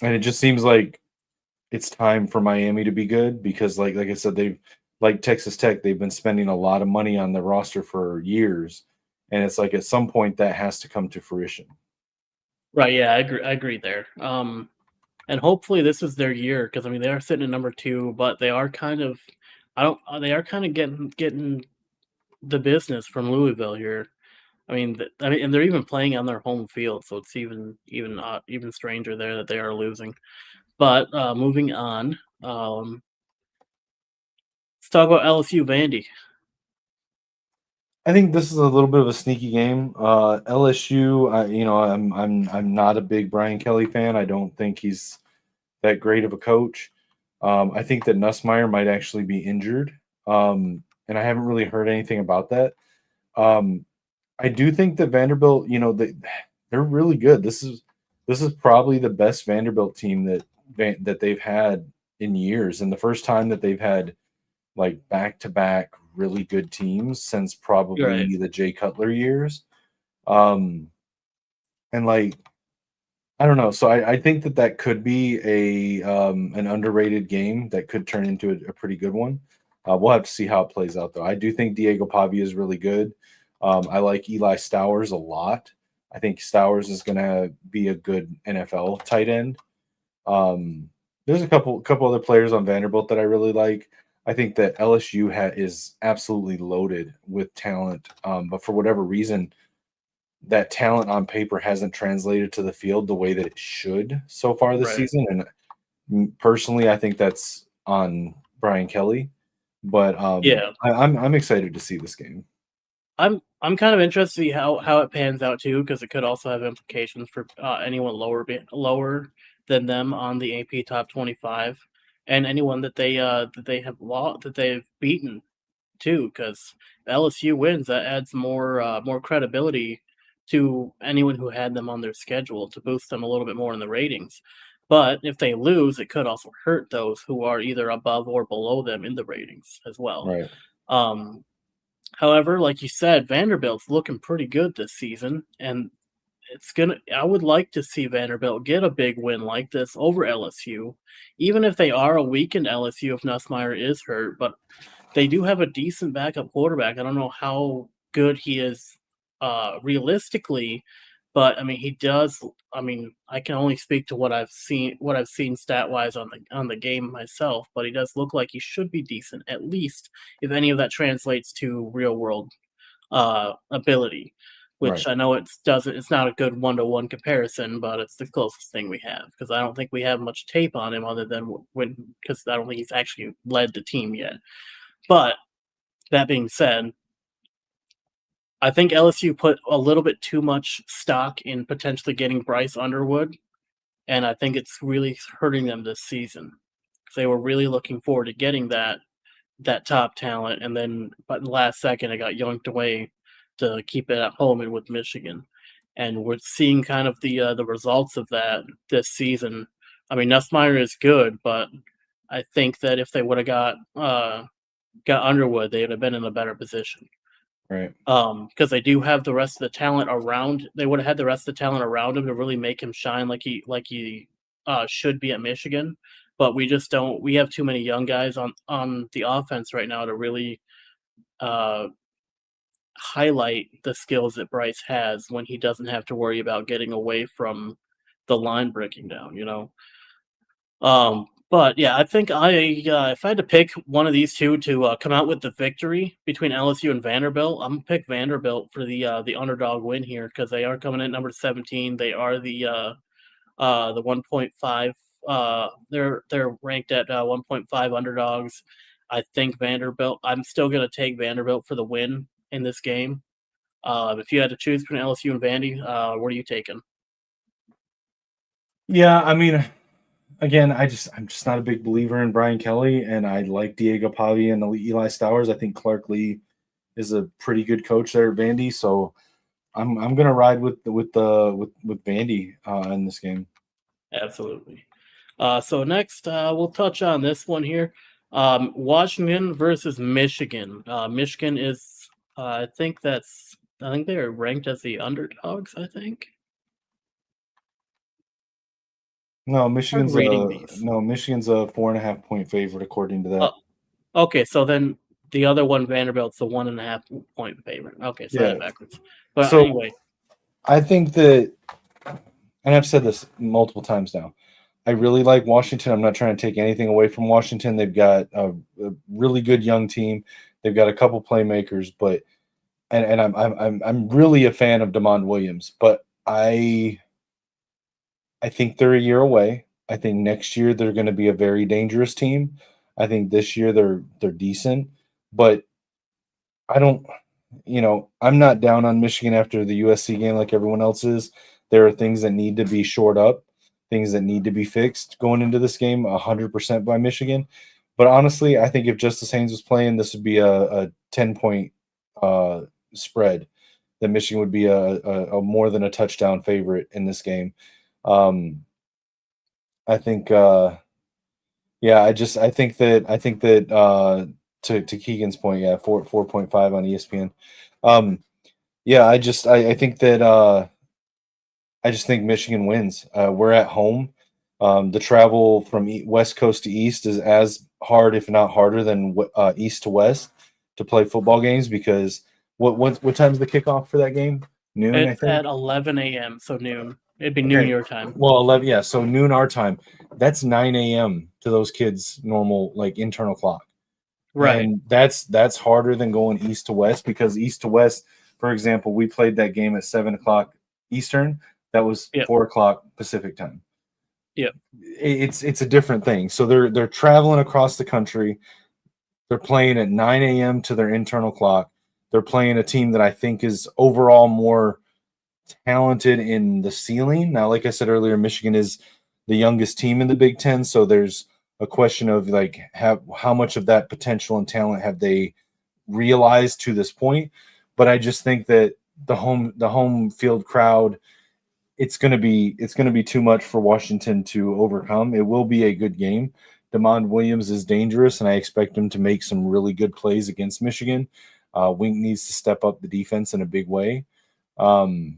Speaker 3: And it just seems like it's time for Miami to be good because, like I said, they've like Texas Tech, they've been spending a lot of money on the roster for years. And it's like at some point that has to come to fruition.
Speaker 2: Right. Yeah, I agree there. And hopefully this is their year because I mean they are sitting at number 2, but they are kind of getting the business from Louisville here. I mean, and they're even playing on their home field, so it's even stranger there that they are losing. But moving on, let's talk about LSU Vandy.
Speaker 3: I think this is a little bit of a sneaky game. LSU, I'm not a big Brian Kelly fan. I don't think he's that great of a coach. I think that Nussmeier might actually be injured, and I haven't really heard anything about that. I do think that Vanderbilt, they're really good. This is probably the best Vanderbilt team that they've had in years, and the first time that they've had like back-to-back really good teams since probably the Jay Cutler years. And like I don't know. So I think that could be an underrated game that could turn into a pretty good one. We'll have to see how it plays out, though. I do think Diego Pavia is really good. I like Eli Stowers a lot. I think Stowers is going to be a good NFL tight end. There's a couple other players on Vanderbilt that I really like. I think that LSU is absolutely loaded with talent, but for whatever reason, that talent on paper hasn't translated to the field the way that it should so far this season. And personally, I think that's on Brian Kelly. But I'm excited to see this game.
Speaker 2: I'm kind of interested to see how it pans out too, because it could also have implications for anyone lower than them on the AP Top 25, and anyone that they've beaten too. Because LSU wins, that adds more credibility to anyone who had them on their schedule to boost them a little bit more in the ratings. But if they lose, it could also hurt those who are either above or below them in the ratings as well.
Speaker 3: Right.
Speaker 2: However, like you said, Vanderbilt's looking pretty good this season, and I would like to see Vanderbilt get a big win like this over LSU, even if they are a weakened LSU if Nussmeier is hurt. But they do have a decent backup quarterback. I don't know how good he is realistically, but I mean he does. I mean I can only speak to what I've seen stat wise on the game myself, but he does look like he should be decent at least if any of that translates to real world ability. Which
Speaker 3: Right.
Speaker 2: I know it's not a good one-to-one comparison, but it's the closest thing we have because I don't think we have much tape on him other than because I don't think he's actually led the team yet. But that being said, I think LSU put a little bit too much stock in potentially getting Bryce Underwood, and I think it's really hurting them this season. They were really looking forward to getting that top talent, and then but in the last second it got yanked away to keep it at home and with Michigan. And we're seeing kind of the results of that this season. I mean, Nussmeier is good, but I think that if they would have got Underwood, they would have been in a better position.
Speaker 3: Right.
Speaker 2: Because they do have the rest of the talent around. They would have had the rest of the talent around him to really make him shine like he should be at Michigan. But we just don't. We have too many young guys on the offense right now to really uh, highlight the skills that Bryce has when he doesn't have to worry about getting away from the line breaking down. But yeah, I think if I had to pick one of these two to come out with the victory between LSU and Vanderbilt, I'm gonna pick Vanderbilt for the underdog win here because they are coming in at number 17. They are the 1.5. They're ranked at 1.5 underdogs. I think Vanderbilt. I'm still gonna take Vanderbilt for the win in this game. If you had to choose between LSU and Vandy, what are you taking?
Speaker 3: Yeah, I mean, again, I'm just not a big believer in Brian Kelly, and I like Diego Pavi and Eli Stowers. I think Clark Lee is a pretty good coach there at Vandy, so I'm gonna ride with Vandy in this game.
Speaker 2: Absolutely. So next, we'll touch on this one here. Washington versus Michigan. Michigan is, I think they are ranked as the underdogs. I think.
Speaker 3: No,
Speaker 2: I'm reading these.
Speaker 3: Michigan's a 4.5 point favorite according to
Speaker 2: Oh,
Speaker 3: that.
Speaker 2: okay. So then the other one, Vanderbilt's the 1.5 point favorite. Okay, so I had
Speaker 3: Yeah.
Speaker 2: it backwards. But
Speaker 3: So
Speaker 2: anyway,
Speaker 3: I think that, and I've said this multiple times now. I really like Washington. I'm not trying to take anything away from Washington. They've got a really good young team. They've got a couple playmakers, but and I'm really a fan of Demond Williams, but I think they're a year away. I think next year they're going to be a very dangerous team. I think this year they're decent, but I don't, I'm not down on Michigan after the USC game like everyone else is. There are things that need to be shored up, things that need to be fixed going into this game 100% by Michigan. But honestly, I think if Justice Haynes was playing, this would be a 10-point spread. That Michigan would be a more than a touchdown favorite in this game. Um, I think, yeah, I think that to Keegan's point, yeah, 4.5 on ESPN. Yeah, I think that I just think Michigan wins. We're at home. The travel from West Coast to East is as hard, if not harder, than East to West to play football games because what time's the kickoff for that game? Noon, I
Speaker 2: it's
Speaker 3: think.
Speaker 2: at 11 a.m. So noon. It'd be noon
Speaker 3: Okay.
Speaker 2: your time.
Speaker 3: Well, 11, yeah, so noon our time. That's 9 a.m. to those kids' normal like internal clock.
Speaker 2: Right.
Speaker 3: And that's harder than going east to west because east to west, for example, we played that game at 7 o'clock Eastern. That was
Speaker 2: Yep.
Speaker 3: 4 o'clock Pacific time.
Speaker 2: Yep.
Speaker 3: It's a different thing. So they're traveling across the country. They're playing at 9 a.m. to their internal clock. They're playing a team that I think is overall more talented in the ceiling. Now, like I said earlier, Michigan is the youngest team in the Big Ten, so there's a question of like how much of that potential and talent have they realized to this point. But I just think that the home field crowd, it's gonna be too much for Washington to overcome. It will be a good game. Demond Williams is dangerous, and I expect him to make some really good plays against Michigan. Wink needs to step up the defense in a big way. Um,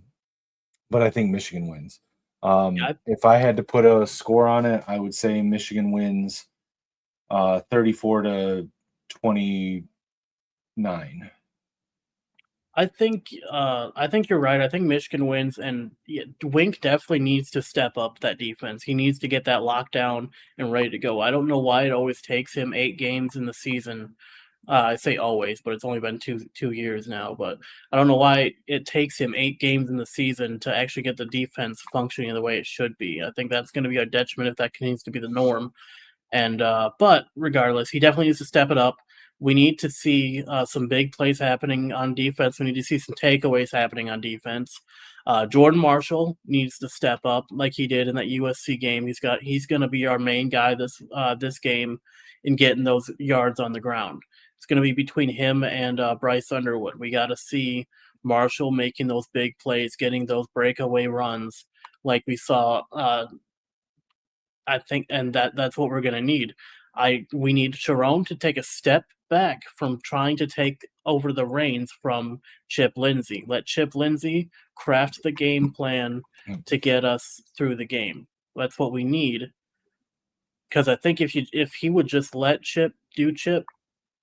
Speaker 3: but I think Michigan wins.
Speaker 2: Yeah,
Speaker 3: If I had to put a score on it, I would say Michigan wins 34-29.
Speaker 2: I think you're right. I think Michigan wins, and yeah, Wink definitely needs to step up that defense. He needs to get that lockdown and ready to go. I don't know why it always takes him 8 games in the season. I say always, but it's only been two years now. But I don't know why it takes him 8 games in the season to actually get the defense functioning the way it should be. I think that's going to be a detriment if that continues to be the norm. And but regardless, he definitely needs to step it up. We need to see some big plays happening on defense. We need to see some takeaways happening on defense. Jordan Marshall needs to step up like he did in that USC game. He's going to be our main guy this game in getting those yards on the ground. It's going to be between him and Bryce Underwood. We got to see Marshall making those big plays, getting those breakaway runs like we saw I think, and that's what we're gonna need. We need Sharon to take a step back from trying to take over the reins from Chip Lindsey. Let Chip Lindsey craft the game plan to get us through the game. That's what we need. Because I think if he would just let Chip do Chip,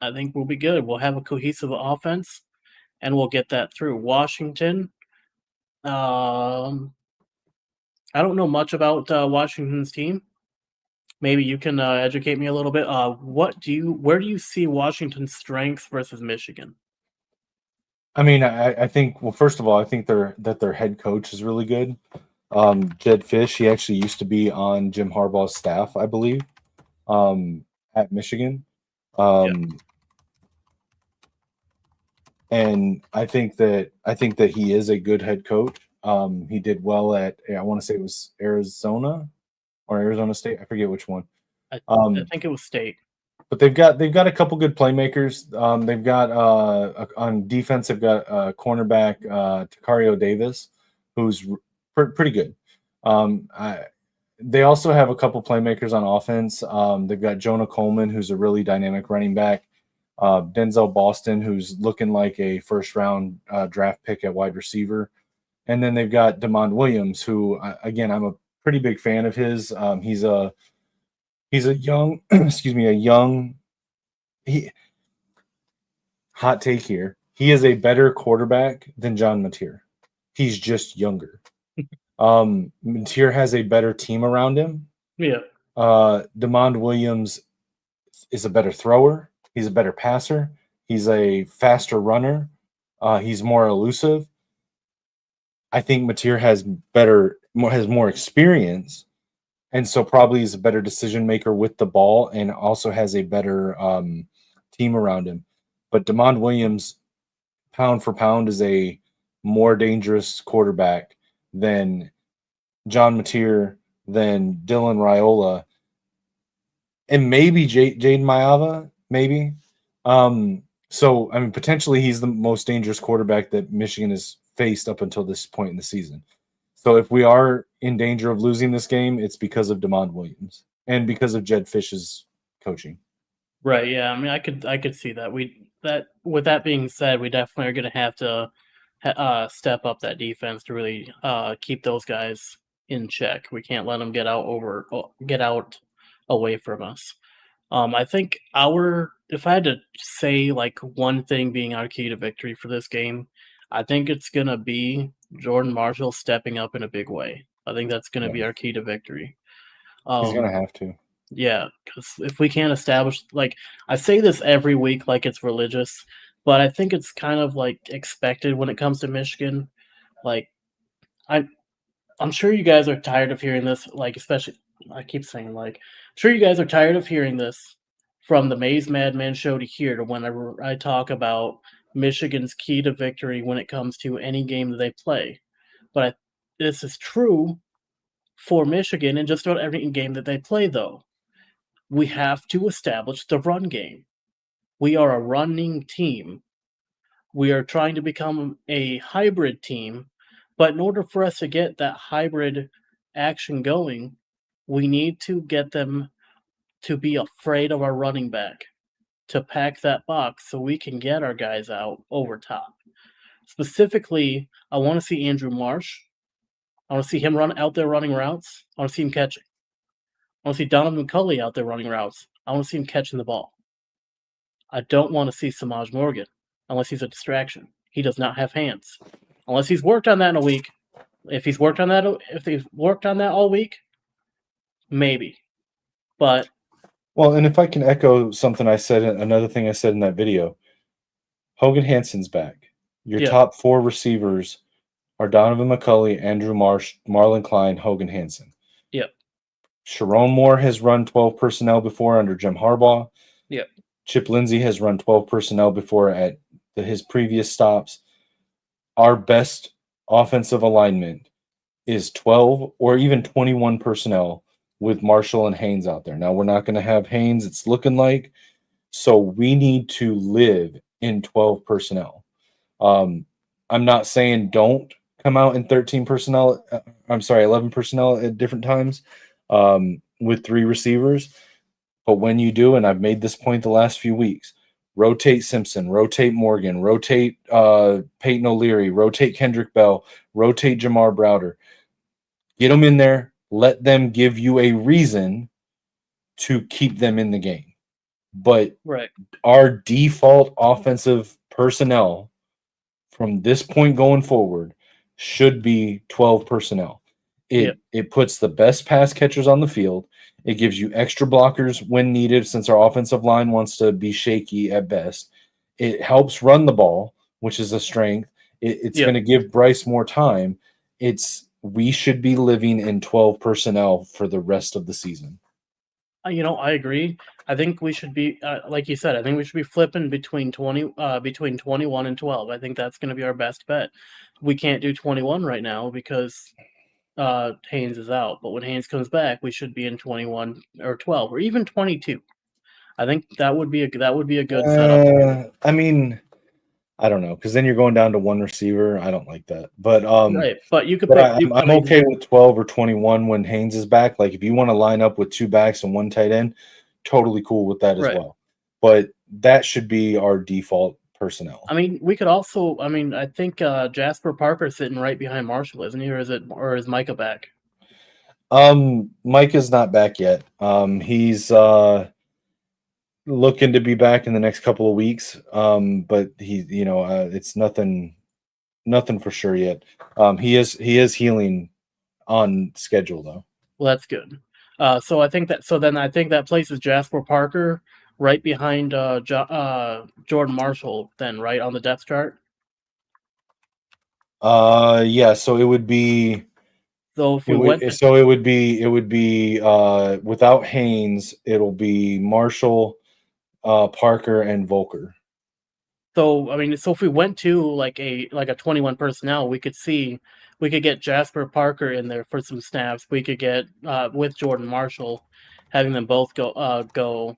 Speaker 2: I think we'll be good. We'll have a cohesive offense, and we'll get that through. Washington, I don't know much about Washington's team. Maybe you can educate me a little bit. Where do you see Washington's strengths versus Michigan?
Speaker 3: I mean, I think, well, first of all, I think their head coach is really good. Jed Fish, he actually used to be on Jim Harbaugh's staff, I believe, at Michigan.
Speaker 2: Yeah.
Speaker 3: And I think that he is a good head coach. He did well at, I want to say it was Arizona or Arizona State. I forget which one.
Speaker 2: I
Speaker 3: Um,
Speaker 2: think it was State.
Speaker 3: but they've got a couple good playmakers. They've got on defense. They've got cornerback Takario Davis, who's pretty good. They also have a couple playmakers on offense. They've got Jonah Coleman, who's a really dynamic running back. Denzel Boston, who's looking like a first round draft pick at wide receiver. And then they've got Demond Williams, who again I'm a pretty big fan of his. He's a young, excuse me, he hot take here. He is a better quarterback than John Mateer. He's just younger. Mateer has a better team around him.
Speaker 2: Yeah.
Speaker 3: Demond Williams is a better thrower. He's a better passer. He's a faster runner. He's more elusive. I think Mateer has more experience, and so probably is a better decision maker with the ball, and also has a better team around him. But Demond Williams, pound for pound, is a more dangerous quarterback than John Mateer, than Dylan Raiola, and maybe Jaden Maiava, maybe. So I mean, potentially he's the most dangerous quarterback that Michigan has faced up until this point in the season. So if we are in danger of losing this game, it's because of Demond Williams and because of Jed Fish's coaching.
Speaker 2: Right. Yeah. I mean, I could see that. With that being said, we definitely are going to have to step up that defense to really keep those guys in check. We can't let them get out away from us. I think if I had to say like one thing being our key to victory for this game, I think it's gonna be Jordan Marshall stepping up in a big way. I think that's gonna be our key to victory.
Speaker 3: He's gonna have to.
Speaker 2: Yeah, because if we can't establish, like, I say this every week like it's religious, but I think it's kind of like expected when it comes to Michigan. Like, I'm sure you guys are tired of hearing this, like, especially, I keep saying, like, I'm sure you guys are tired of hearing this from the Maze Madman show to here to whenever I talk about Michigan's key to victory when it comes to any game that they play. But this is true for Michigan in just about every game that they play, though. We have to establish the run game. We are a running team. We are trying to become a hybrid team, but in order for us to get that hybrid action going, we need to get them to be afraid of our running back, to pack that box so we can get our guys out over top. Specifically, I want to see Andrew Marsh I want to see him run out there running routes. I want to see him catching. I want to see Donovan McCulley out there running routes. I want to see him catching the ball. I don't want to see Samaj Morgan unless he's a distraction. He does not have hands. Unless he's worked on that in a week. If he's worked on that all week, maybe. But
Speaker 3: Well, and if I can echo something I said, another thing I said in that video, Hogan Hanson's back. Your top 4 receivers are Donovan McCulley, Andrew Marsh, Marlon Klein, Hogan Hanson.
Speaker 2: Yep.
Speaker 3: Sharon Moore has run 12 personnel before under Jim Harbaugh.
Speaker 2: Yep.
Speaker 3: Chip Lindsey has run 12 personnel before at his previous stops. Our best offensive alignment is 12 or even 21 personnel with Marshall and Haynes out there. Now, we're not going to have Haynes, it's looking like. So we need to live in 12 personnel. I'm not saying don't come out in 11 personnel at different times with 3 receivers. But when you do, and I've made this point the last few weeks, rotate Simpson, rotate Morgan, rotate Peyton O'Leary, rotate Kendrick Bell, rotate Jamar Browder. Get them in there. Let them give you a reason to keep them in the game. But our default offensive personnel from this point going forward should be 12 personnel. It puts the best pass catchers on the field. It gives you extra blockers when needed since our offensive line wants to be shaky at best. It helps run the ball, which is a strength. It's going to give Bryce more time. We should be living in 12 personnel for the rest of the season.
Speaker 2: I agree. I think we should be, like you said, I think we should be flipping between 21 and 12. I think that's going to be our best bet. We can't do 21 right now because Haynes is out. But when Haynes comes back, we should be in 21 or 12 or even 22. I think that would be a good setup.
Speaker 3: I mean, I don't know, because then you're going down to 1 receiver. I don't like that. But
Speaker 2: but you could.
Speaker 3: I'm okay with 12 or 21 when Haynes is back. Like if you want to line up with 2 backs and 1 tight end, totally cool with that as well. But that should be our default personnel.
Speaker 2: I mean, we could also. I mean, I think Jasper Parker's sitting right behind Marshall, isn't he? Or is Micah back?
Speaker 3: Micah's not back yet. He's looking to be back in the next couple of weeks. But it's nothing for sure yet. He is healing on schedule though.
Speaker 2: Well, that's good. So I think that places Jasper Parker right behind Jordan Marshall then, right, on the depth chart.
Speaker 3: Yeah, so it would be without Haynes, it'll be Marshall, Parker, and Volker.
Speaker 2: So I mean, if we went to like a 21 personnel, we could get Jasper Parker in there for some snaps. We could get with Jordan Marshall, having them both go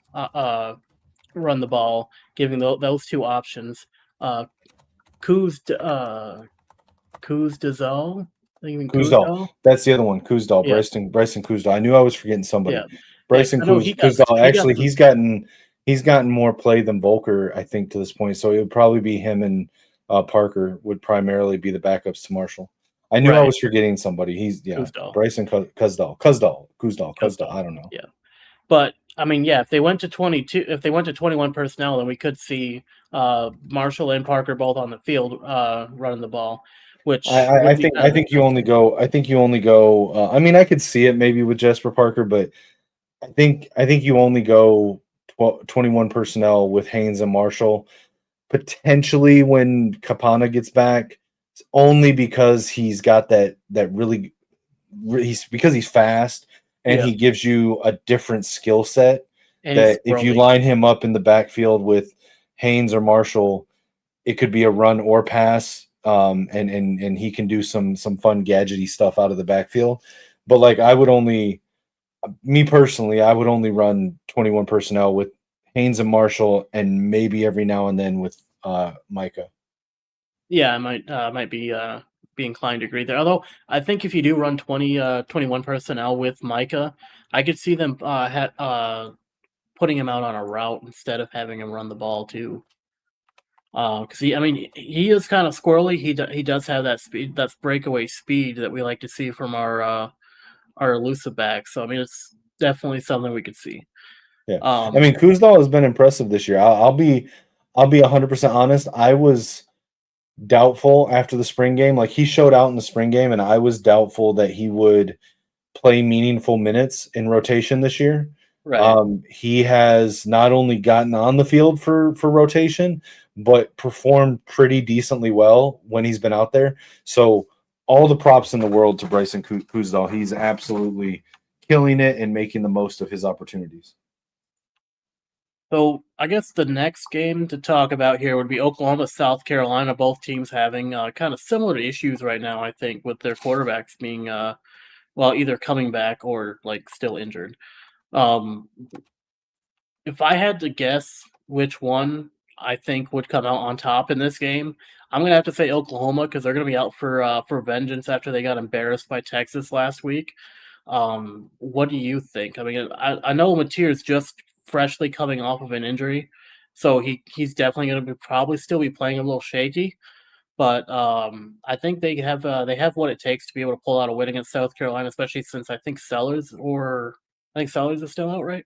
Speaker 2: run the ball, giving those 2 options. Kuzdal.
Speaker 3: That's the other one. Kuzdal, yeah. Bryson Kuzdal. I knew I was forgetting somebody. Yeah. Bryson Kuzdal. Actually, he's gotten more play than Volker, I think, to this point. So it would probably be him and Parker would primarily be the backups to Marshall. I knew I was forgetting somebody. Kuzdal. Bryson Kuzdal. I don't know.
Speaker 2: Yeah, but I mean, if they went to 21 personnel, then we could see Marshall and Parker both on the field running the ball. Which
Speaker 3: I think you only go. I mean, I could see it maybe with Jasper Parker, but I think you only go 21 personnel with Haynes and Marshall. Potentially when Kapana gets back, it's only because he's got that really. Because he's fast and he gives you a different skill set. That if you line him up in the backfield with Haynes or Marshall, it could be a run or pass. And he can do some fun gadgety stuff out of the backfield. But like I would only run 21 personnel with Haynes and Marshall and maybe every now and then with Micah.
Speaker 2: Yeah, I might be inclined to agree there. Although I think if you do run 21 personnel with Micah, I could see them putting him out on a route instead of having him run the ball too. Because he is kind of squirrely. He does have that speed, that's breakaway speed that we like to see from our elusive back. So it's definitely something we could see.
Speaker 3: Yeah, I
Speaker 2: Um,
Speaker 3: mean, Kuzdal has been impressive this year. I'll be 100% honest. I was doubtful after the spring game. Like he showed out in the spring game, and I was doubtful that he would play meaningful minutes in rotation this year.
Speaker 2: right.
Speaker 3: He has not only gotten on the field for rotation, but performed pretty decently well when he's been out there. So all the props in the world to Bryson Kuzdal. He's absolutely killing it and making the most of his opportunities.
Speaker 2: So I guess the next game to talk about here would be Oklahoma, South Carolina. Both teams having kind of similar issues right now, I think, with their quarterbacks being either coming back or like still injured. Um, if I had to guess which one I think would come out on top in this game, I'm gonna have to say Oklahoma because they're gonna be out for vengeance after they got embarrassed by Texas last week. What do you think? I know Mateer's just freshly coming off of an injury, so he's definitely going to be probably still be playing a little shaky. But I think they have what it takes to be able to pull out a win against South Carolina, especially since I think Sellers is still out, right?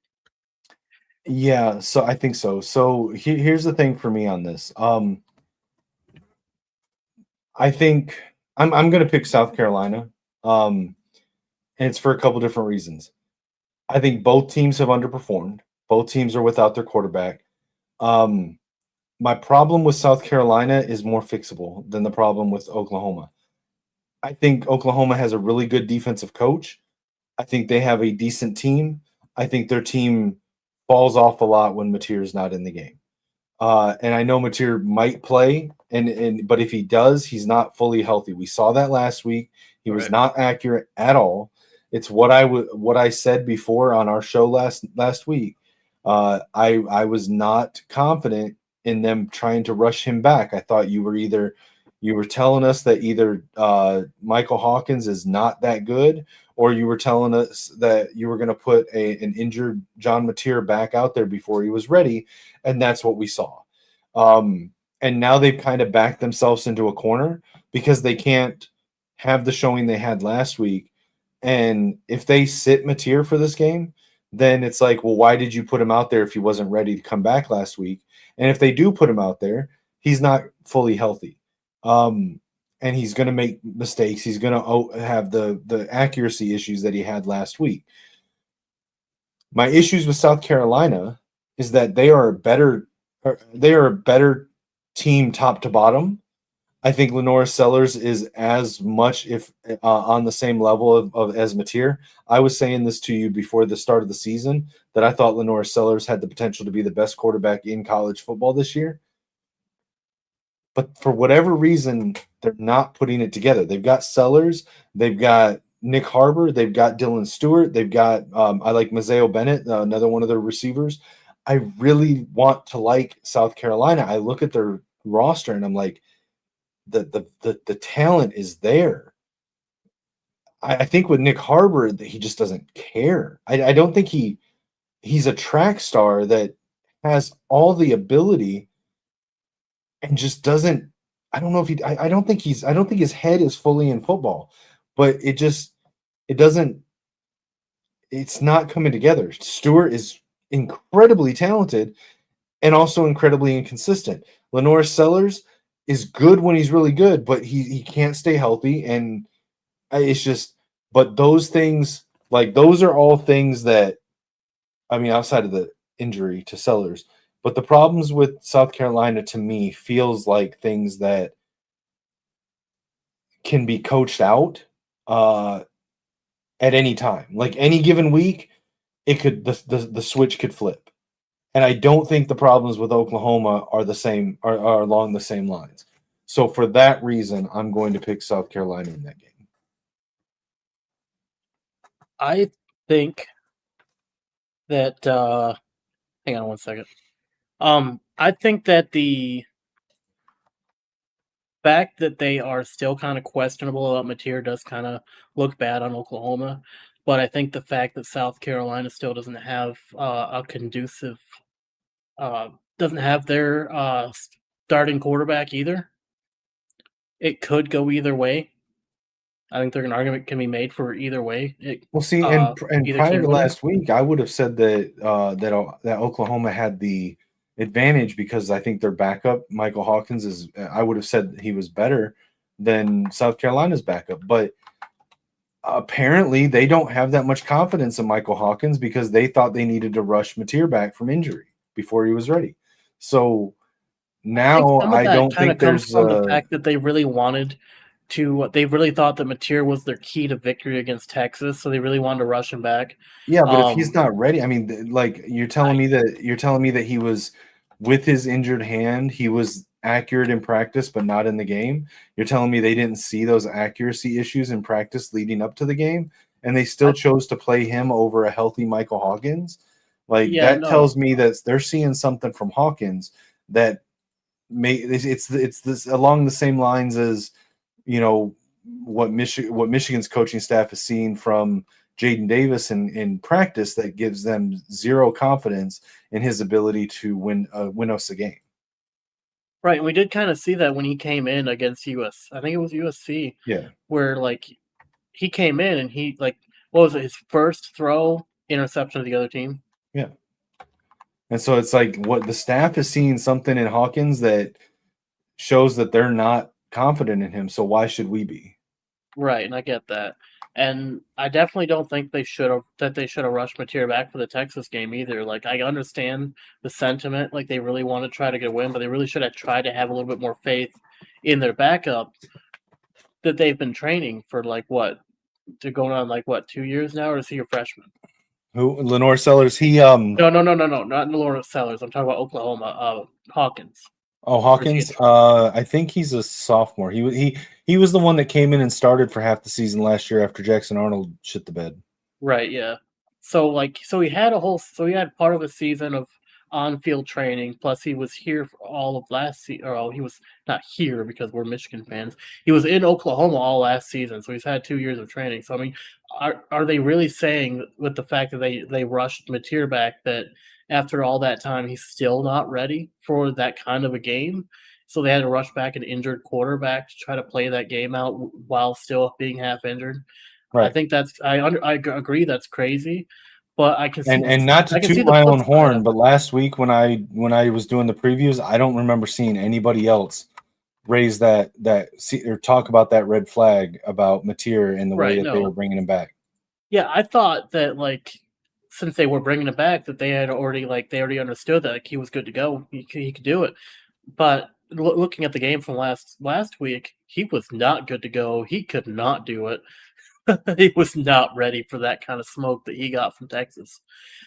Speaker 3: Yeah, so I think so. So here's the thing for me on this. I think I'm going to pick South Carolina, and it's for a couple different reasons. I think both teams have underperformed. Both teams are without their quarterback. Um, my problem with South Carolina is more fixable than the problem with Oklahoma. I think Oklahoma has a really good defensive coach. I think they have a decent team. I think their team falls off a lot when Mateer's not in the game. And I know Mateer might play, and but if he does, he's not fully healthy. We saw that last week. He was
Speaker 2: Right.
Speaker 3: not accurate at all. It's what I said before on our show last week. I was not confident in them trying to rush him back. I thought you were telling us that either Michael Hawkins is not that good, or you were telling us that you were going to put an injured John Mateer back out there before he was ready, and that's what we saw. And now they've kind of backed themselves into a corner because they can't have the showing they had last week. And if they sit Mateer for this game, then it's like, well, why did you put him out there if he wasn't ready to come back last week? And if they do put him out there, he's not fully healthy. And he's going to make mistakes. He's going to have the accuracy issues that he had last week. My issues with South Carolina is that they are a better team top to bottom. I think Lenore Sellers is as much, if on the same level of as Mateer. I was saying this to you before the start of the season that I thought Lenore Sellers had the potential to be the best quarterback in college football this year. But for whatever reason, they're not putting it together. They've got Sellers, they've got Nick Harbor, they've got Dylan Stewart, they've got I like Mazeo Bennett, another one of their receivers. I really want to like South Carolina. I look at their roster and I'm like, the talent is there. I think with Nick Harbor, that he just doesn't care. I don't think he's a track star that has all the ability and just doesn't. I don't know if he. I don't think he's. I don't think his head is fully in football, but it doesn't. It's not coming together. Stewart is incredibly talented and also incredibly inconsistent. Lenore Sellers is good when he's really good, but he can't stay healthy, and it's just. But those things, like those are all things that, I mean, outside of the injury to Sellers, but the problems with South Carolina to me feels like things that can be coached out at any time. Like any given week, it could the switch could flip. And I don't think the problems with Oklahoma are the same are along the same lines. So for that reason, I'm going to pick South Carolina in that game.
Speaker 2: I think that hang on one second. I think that the fact that they are still kind of questionable about Mateer does kind of look bad on Oklahoma, but I think the fact that South Carolina still doesn't have a conducive doesn't have their starting quarterback either. It could go either way. I think an argument can be made for either way.
Speaker 3: Well, see, and
Speaker 2: Either
Speaker 3: prior
Speaker 2: team
Speaker 3: to
Speaker 2: winning.
Speaker 3: last week, I would have said that Oklahoma had the advantage because I think their backup, Michael Hawkins, is. I would have said he was better than South Carolina's backup, but apparently they don't have that much confidence in Michael Hawkins because they thought they needed to rush Mateer back from injury before he was ready. So
Speaker 2: I think
Speaker 3: now
Speaker 2: some of
Speaker 3: I
Speaker 2: that
Speaker 3: don't
Speaker 2: kind of
Speaker 3: think
Speaker 2: comes
Speaker 3: there's
Speaker 2: from the fact that they really wanted to. They really thought that Mateer was their key to victory against Texas, so they really wanted to rush him back.
Speaker 3: yeah, but if he's not ready, I mean, like you're telling me that he was with his injured hand, he was accurate in practice, but not in the game. You're telling me they didn't see those accuracy issues in practice leading up to the game, and they still chose to play him over a healthy Michael Hawkins. Like
Speaker 2: Yeah,
Speaker 3: that tells
Speaker 2: no,
Speaker 3: me that they're seeing something from Hawkins that it's this along the same lines as what Michigan's coaching staff has seen from Jaden Davis in practice that gives them zero confidence in his ability to win us a game.
Speaker 2: right. And we did kind of see that when he came in against US. I think it was USC.
Speaker 3: Yeah,
Speaker 2: Where like he came in and he what was it, his first throw interception of the other team?
Speaker 3: yeah. And so it's like what the staff is seeing something in Hawkins that shows that they're not confident in him. So why should we be?
Speaker 2: Right, and I get that. And I definitely don't think they should have rushed Mateer back for the Texas game either. Like I understand the sentiment, like they really want to try to get a win, but they really should have tried to have a little bit more faith in their backup that they've been training for to going on 2 years now, or is he a freshman?
Speaker 3: Who Lenore Sellers? He
Speaker 2: No, not Lawrence Sellers. I'm talking about Oklahoma. Hawkins.
Speaker 3: Oh, Hawkins. I think he's a sophomore. He was the one that came in and started for half the season last year after Jackson Arnold shit the bed.
Speaker 2: Right, yeah. So he had part of a season of on-field training, plus he was here for all of last season. Or he was not here because we're Michigan fans. He was in Oklahoma all last season, so he's had 2 years of training. So I mean, are they really saying with the fact that they rushed Mateer back that after all that time he's still not ready for that kind of a game? So they had to rush back an injured quarterback to try to play that game out while still being half injured.
Speaker 3: Right.
Speaker 2: I think I agree that's crazy, but I can see
Speaker 3: And not to toot
Speaker 2: the
Speaker 3: my
Speaker 2: flip
Speaker 3: own
Speaker 2: side
Speaker 3: horn,
Speaker 2: of
Speaker 3: but
Speaker 2: it.
Speaker 3: last week when I was doing the previews, I don't remember seeing anybody else raise that or talk about that red flag about Mateer and the way
Speaker 2: Right,
Speaker 3: that they were
Speaker 2: no.
Speaker 3: bringing him back.
Speaker 2: Yeah, I thought that since they were bringing it back, that they already understood that he was good to go. He could do it. But looking at the game from last week, he was not good to go. He could not do it. He was not ready for that kind of smoke that he got from Texas.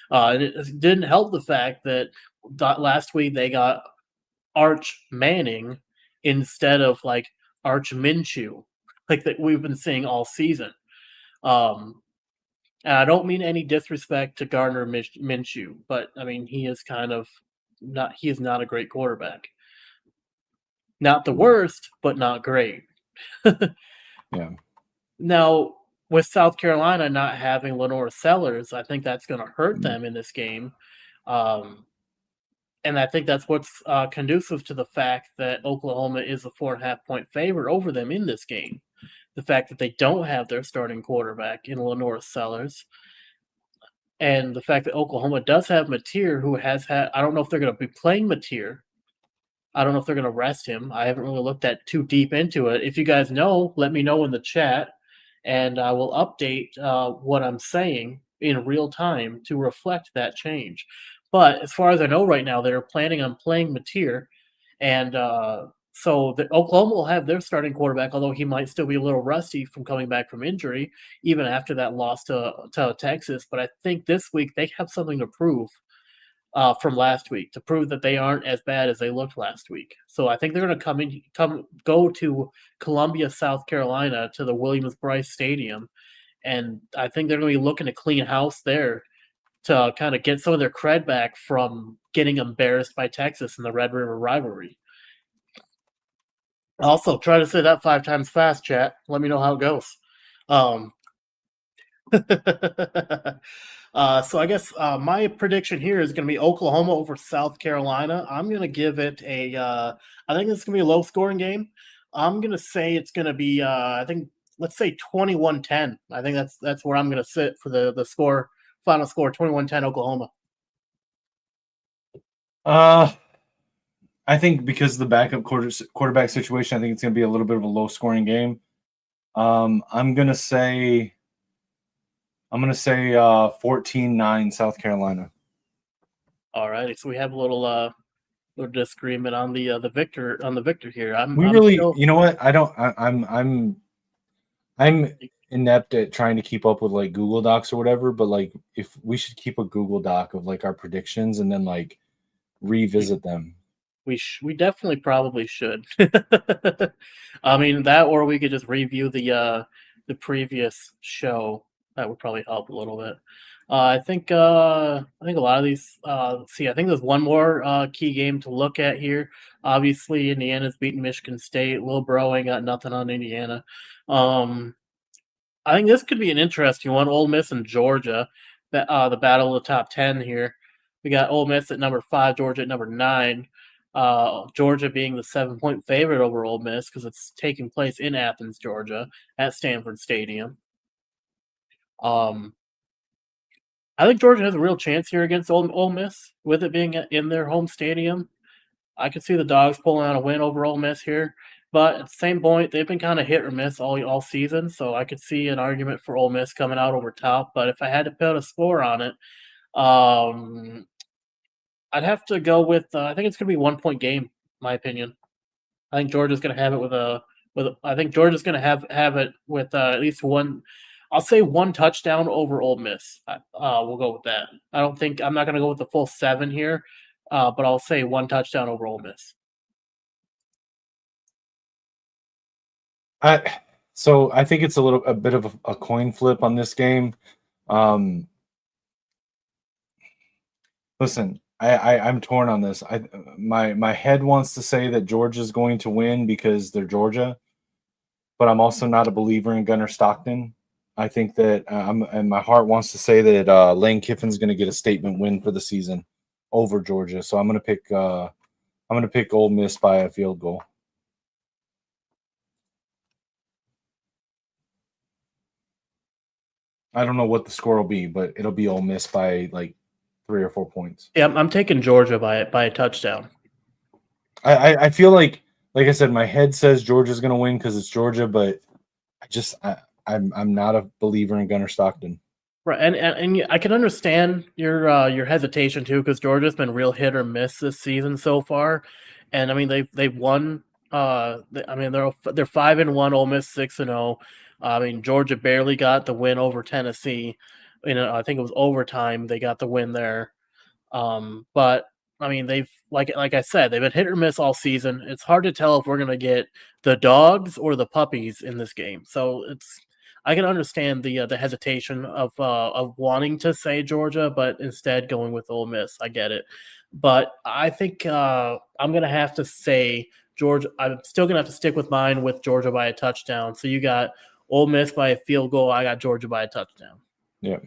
Speaker 2: And it didn't help the fact that last week they got Arch Manning instead of Arch Minshew, that we've been seeing all season. And I don't mean any disrespect to Gardner Minshew, but I mean he is not a great quarterback. Not the worst, but not great.
Speaker 3: Yeah.
Speaker 2: Now, with South Carolina not having Lenore Sellers, I think that's going to hurt them in this game. And I think that's what's conducive to the fact that Oklahoma is a 4.5-point favorite over them in this game. The fact that they don't have their starting quarterback in Lenore Sellers. And the fact that Oklahoma does have Mateer, who has had, I don't know if they're going to be playing Mateer. I don't know if they're going to rest him. I haven't really looked too deep into it. If you guys know, let me know in the chat, and I will update what I'm saying in real time to reflect that change. But as far as I know right now, they're planning on playing Mateer, and so Oklahoma will have their starting quarterback, although he might still be a little rusty from coming back from injury, even after that loss to Texas. But I think this week they have something to prove from last week to prove that they aren't as bad as they looked last week. So I think they're going to go to Columbia, South Carolina, to the Williams-Brice Stadium, and I think they're going to be looking to clean house there to kind of get some of their cred back from getting embarrassed by Texas in the Red River rivalry. Also, try to say that 5 times fast, chat. Let me know how it goes. So I guess my prediction here is going to be Oklahoma over South Carolina. I'm going to give it a. I think it's going to be a low scoring game. I'm going to say it's going to be. I think let's say 21-10. I think that's where I'm going to sit for the score. Final score 21-10 Oklahoma.
Speaker 3: I think because of the backup quarterback situation, I think it's going to be a little bit of a low scoring game. I'm going to say 14-9 South Carolina.
Speaker 2: All right, so we have a little disagreement on the victor here.
Speaker 3: You know what? I'm inept at trying to keep up with like Google Docs or whatever, but like if we should keep a Google Doc of like our predictions and then like revisit them.
Speaker 2: We definitely probably should. I mean that, or we could just review the previous show. That would probably help a little bit. I think a lot of these. I think there's one more key game to look at here. Obviously, Indiana's beating Michigan State. Will Bro ain't got nothing on Indiana. I think this could be an interesting one. Ole Miss and Georgia, the battle of the top 10 here. We got Ole Miss at number 5, Georgia at number 9. Georgia being the 7-point favorite over Ole Miss because it's taking place in Athens, Georgia, at Stanford Stadium. I think Georgia has a real chance here against Ole Miss with it being in their home stadium. I could see the Dogs pulling out a win over Ole Miss here. But at the same point, they've been kind of hit or miss all season, so I could see an argument for Ole Miss coming out over top. But if I had to put a score on it, I'd have to go with. I think it's going to be a 1-point game, in my opinion. I think Georgia's going to have it I think Georgia's going to have it with at least one. I'll say one touchdown over Ole Miss. We'll go with that. I'm not going to go with the full 7 here, but I'll say one touchdown over Ole Miss.
Speaker 3: So I think it's a bit of a coin flip on this game. Listen, I'm torn on this. My head wants to say that Georgia's going to win because they're Georgia, but I'm also not a believer in Gunnar Stockton. I think that and my heart wants to say that Lane Kiffin's going to get a statement win for the season over Georgia. So I'm going to pick Ole Miss by a field goal. I don't know what the score will be, but it'll be Ole Miss by like 3 or 4 points.
Speaker 2: Yeah, I'm taking Georgia by a touchdown.
Speaker 3: I feel like I said, my head says Georgia's going to win because it's Georgia, but I'm not a believer in Gunnar Stockton.
Speaker 2: Right, and I can understand your hesitation too, because Georgia's been real hit or miss this season so far, and I mean they've won. They're 5-1. Ole Miss 6-0. I mean Georgia barely got the win over Tennessee. I think it was overtime they got the win there. But I mean they've like I said, they've been hit or miss all season. It's hard to tell if we're gonna get the dogs or the puppies in this game. So I can understand the hesitation of wanting to say Georgia, but instead going with Ole Miss. I get it, but I think I'm gonna have to say Georgia. I'm still gonna have to stick with mine with Georgia by a touchdown. So you got Ole Miss by a field goal. I got Georgia by a touchdown.
Speaker 3: Yeah.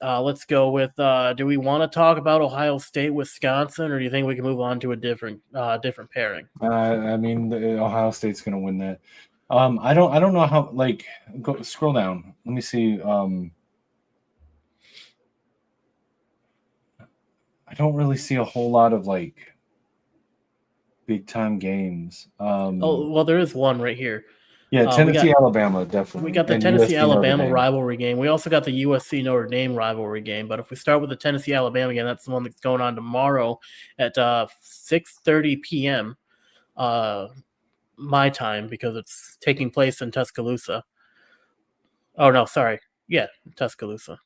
Speaker 2: Let's go with. Do we want to talk about Ohio State, Wisconsin, or do you think we can move on to a different pairing?
Speaker 3: I mean, Ohio State's going to win that. I don't know how. Like, scroll down. Let me see. I don't really see a whole lot of like big time games.
Speaker 2: Well, there is one right here.
Speaker 3: Yeah, Tennessee, Alabama, definitely.
Speaker 2: We got the Tennessee-Alabama rivalry game. We also got the USC-Notre Dame rivalry game. But if we start with the Tennessee-Alabama game, that's the one that's going on tomorrow at 6:30 p.m. My time, because it's taking place in Tuscaloosa. Oh, no, sorry. Yeah, Tuscaloosa.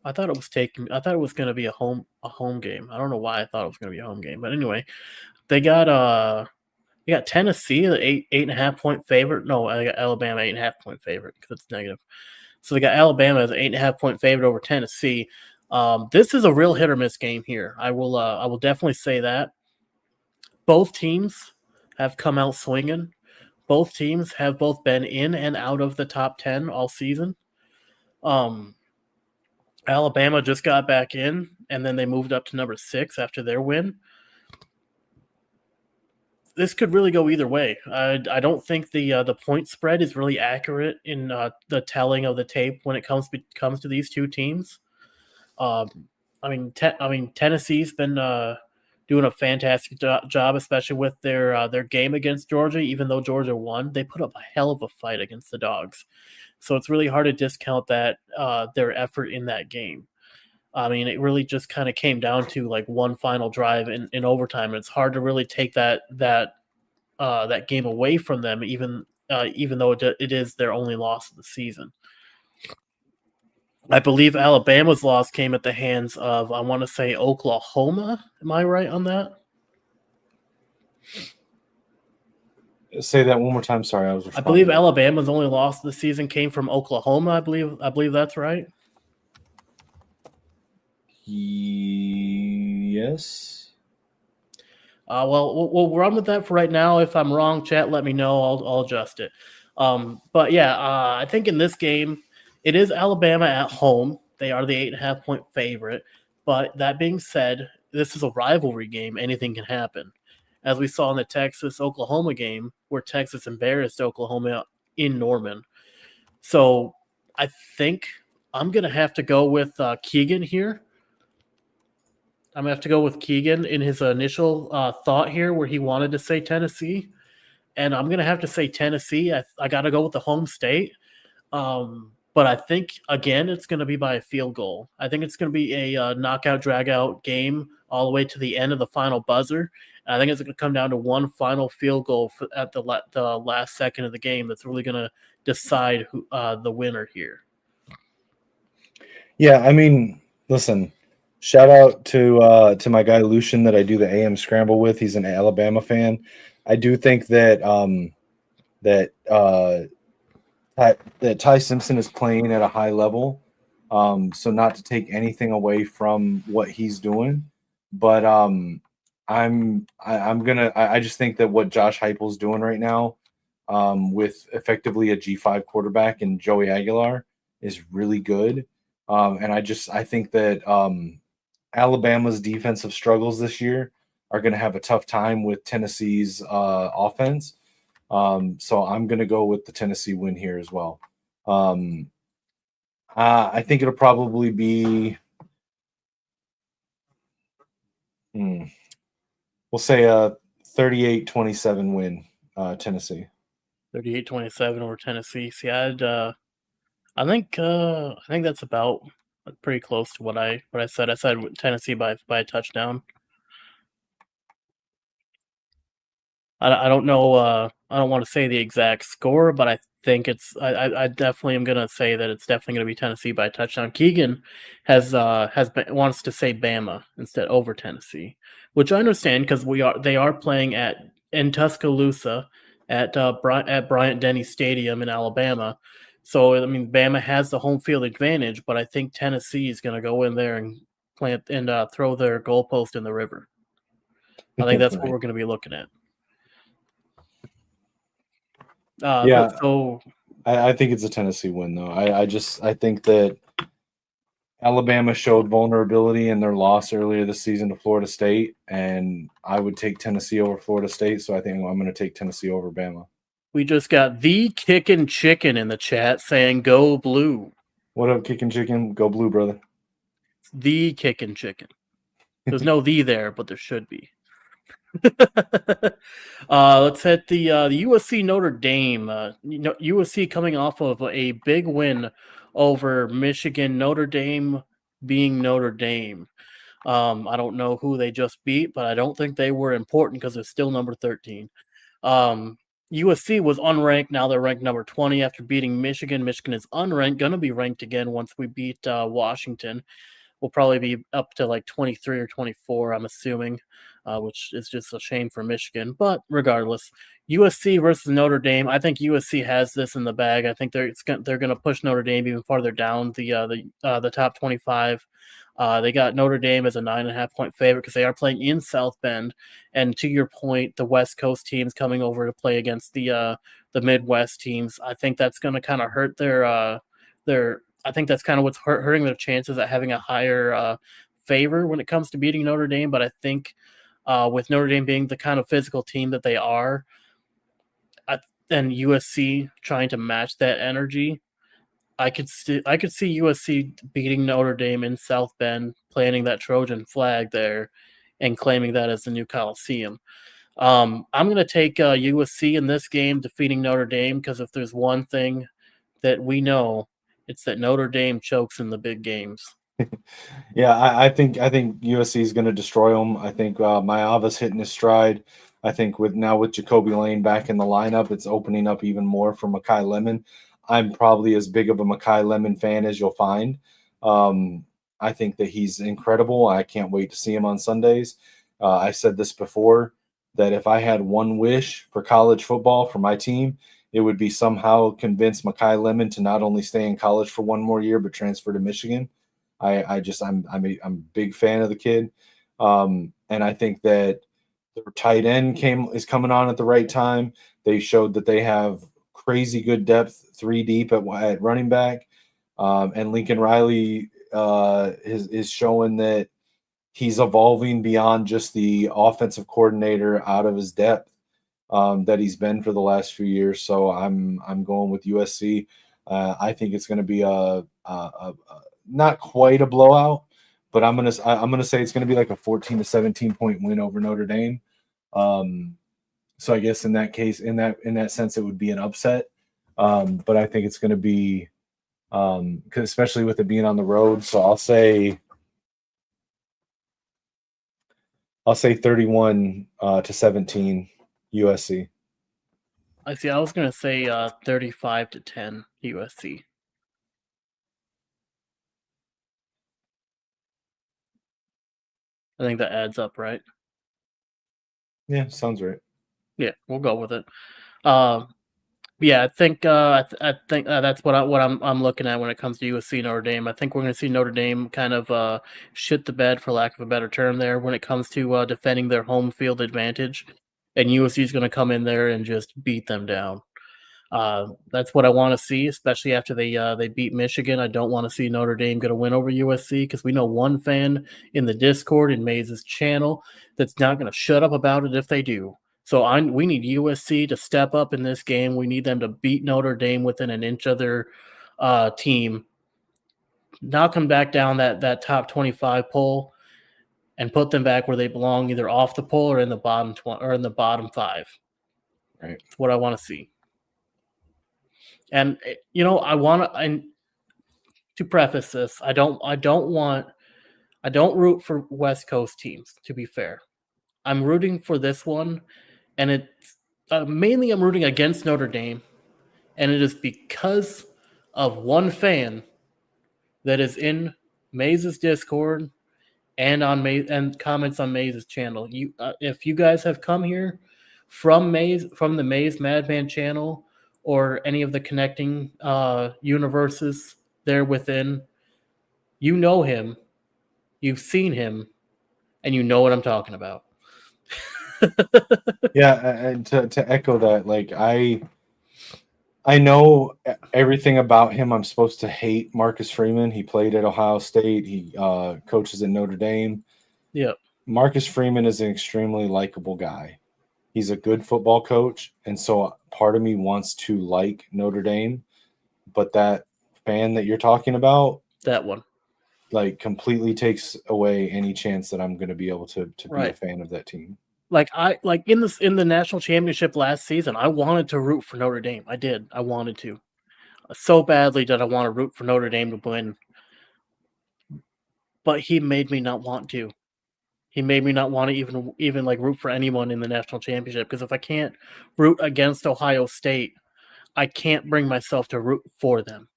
Speaker 2: I thought it was going to be a home game. I don't know why I thought it was going to be a home game. But anyway, they got Tennessee, the 8.5 point favorite. No, I got Alabama 8.5 point favorite because it's negative. So they got Alabama as an 8.5 point favorite over Tennessee. This is a real hit or miss game here. I will definitely say that. Both teams have come out swinging. both teams have both been in and out of the top 10 all season. Alabama just got back in, and then they moved up to number 6 after their win. This could really go either way. I don't think the point spread is really accurate in the telling of the tape when it comes to these two teams. I mean, Tennessee's been doing a fantastic job, especially with their game against Georgia. Even though Georgia won, they put up a hell of a fight against the Dogs. So it's really hard to discount that their effort in that game. I mean, it really just kind of came down to like one final drive in overtime. And it's hard to really take that game away from them, even though it is their only loss of the season. I believe Alabama's loss came at the hands of, I want to say, Oklahoma. Am I right on that?
Speaker 3: Say that one more time. Sorry, I was.
Speaker 2: I believe Alabama's only loss of the season came from Oklahoma. I believe that's right.
Speaker 3: Yes.
Speaker 2: Well, we'll run with that for right now. If I'm wrong, chat, let me know. I'll adjust it. But yeah, I think in this game, it is Alabama at home. They are the 8.5-point favorite. But that being said, this is a rivalry game. Anything can happen. As we saw in the Texas-Oklahoma game, where Texas embarrassed Oklahoma in Norman. So I think I'm going to have to go with Keegan here. I'm going to have to go with Keegan in his initial thought here where he wanted to say Tennessee. And I'm going to have to say Tennessee. I got to go with the home state. But I think, again, it's going to be by a field goal. I think it's going to be a knockout, drag-out game all the way to the end of the final buzzer. And I think it's going to come down to one final field goal at the last second of the game that's really going to decide who the winner here.
Speaker 3: Yeah, I mean, listen, shout out to my guy Lucian that I do the AM Scramble with. He's an Alabama fan. I do think that that Ty Simpson is playing at a high level. So not to take anything away from what he's doing, but I just think that what Josh Heupel's doing right now, with effectively a G5 quarterback and Joey Aguilar is really good. And I think that Alabama's defensive struggles this year are going to have a tough time with Tennessee's offense. So I'm going to go with the Tennessee win here as well. I think it'll probably be, we'll say a 38-27 win, Tennessee.
Speaker 2: 38-27 over Tennessee. See, I think that's about pretty close to what I said. I said Tennessee by a touchdown. I don't know. I don't want to say the exact score, but I think it's. I definitely am gonna say that it's definitely gonna be Tennessee by a touchdown. Keegan wants to say Bama instead over Tennessee, which I understand because they are playing in Tuscaloosa at Bryant-Denny Stadium in Alabama. So I mean, Bama has the home field advantage, but I think Tennessee is gonna go in there and plant and throw their goalpost in the river. I think that's what we're gonna be looking at. So
Speaker 3: I think it's a Tennessee win, though. I think that Alabama showed vulnerability in their loss earlier this season to Florida State, and I would take Tennessee over Florida State. So I think I'm going to take Tennessee over Bama.
Speaker 2: We just got the Kickin' Chicken in the chat saying "Go Blue."
Speaker 3: What up, Kickin' Chicken? Go Blue, brother.
Speaker 2: It's the Kickin' Chicken. There's no "the" there, but there should be. Let's hit the USC Notre Dame. USC coming off of a big win over Michigan. Notre Dame being Notre Dame. I don't know who they just beat, but I don't think they were important because they're still number 13. USC was unranked. Now they're ranked number 20 after beating Michigan. Michigan is unranked, going to be ranked again once we beat Washington. We'll probably be up to like 23 or 24, I'm assuming. which is just a shame for Michigan. But regardless, USC versus Notre Dame. I think USC has this in the bag. I think they're going to push Notre Dame even farther down the top 25. They got Notre Dame as a 9.5-point favorite because they are playing in South Bend. And to your point, the West Coast teams coming over to play against the Midwest teams. I think that's going to kind of hurt their. I think that's kind of what's hurting their chances at having a higher favor when it comes to beating Notre Dame. But I think with Notre Dame being the kind of physical team that they are, and USC trying to match that energy, I could see USC beating Notre Dame in South Bend, planting that Trojan flag there, and claiming that as the new Coliseum. I'm going to take USC in this game, defeating Notre Dame, because if there's one thing that we know, it's that Notre Dame chokes in the big games.
Speaker 3: Yeah, I think USC is going to destroy them. I think Mayava's hitting his stride. I think with Jacoby Lane back in the lineup, it's opening up even more for Makai Lemon. I'm probably as big of a Makai Lemon fan as you'll find. I think that he's incredible. I can't wait to see him on Sundays. I said this before, that if I had one wish for college football for my team, it would be somehow convince Makai Lemon to not only stay in college for one more year, but transfer to Michigan. I'm a big fan of the kid. And I think that their tight end is coming on at the right time. They showed that they have crazy good depth, 3 deep at running back. And Lincoln Riley is showing that he's evolving beyond just the offensive coordinator out of his depth that he's been for the last few years. So I'm going with USC. I think it's going to be a not quite a blowout, but I'm gonna say it's going to be like a 14 to 17 point win over Notre Dame. So I guess in that case, in that sense, it would be an upset. But I think it's going to be, because especially with it being on the road. So I'll say 31 to 17 USC.
Speaker 2: I see. I was going to say 35 to 10 USC. I think that adds up, right?
Speaker 3: Yeah, sounds right.
Speaker 2: Yeah, we'll go with it. Yeah, I think that's what I'm looking at when it comes to USC Notre Dame. I think we're going to see Notre Dame kind of shit the bed, for lack of a better term, there when it comes to defending their home field advantage, and USC is going to come in there and just beat them down. That's what I want to see, especially after they beat Michigan. I don't want to see Notre Dame get a win over USC, because we know one fan in the Discord in Maze's channel that's not going to shut up about it if they do. So we need USC to step up in this game. We need them to beat Notre Dame within an inch of their team, knock them back down that top 25 poll, and put them back where they belong, either off the poll or in the bottom 20 or in the bottom 5.
Speaker 3: Right.
Speaker 2: That's what I want to see. And I want to. And to preface this, I don't root for West Coast teams. To be fair, I'm rooting for this one, and it's mainly I'm rooting against Notre Dame, and it is because of one fan that is in Maze's Discord and on Maze and comments on Maze's channel. If you guys have come here from the Maze Madman channel, or any of the connecting universes there within, you know him, you've seen him, and you know what I'm talking about.
Speaker 3: Yeah, and to echo that, like I know everything about him. I'm supposed to hate Marcus Freeman. He played at Ohio State. He coaches at Notre Dame.
Speaker 2: Yeah.
Speaker 3: Marcus Freeman is an extremely likable guy. He's a good football coach, and so part of me wants to like Notre Dame, but that fan that you're talking about,
Speaker 2: that one,
Speaker 3: like, completely takes away any chance that I'm going to be able to be a fan of that team.
Speaker 2: Like in the national championship last season, I wanted to root for Notre Dame. I did. I wanted to so badly that I want to root for Notre Dame to win, but he made me not want to. He made me not want to even like root for anyone in the national championship, because if I can't root against Ohio State, I can't bring myself to root for them.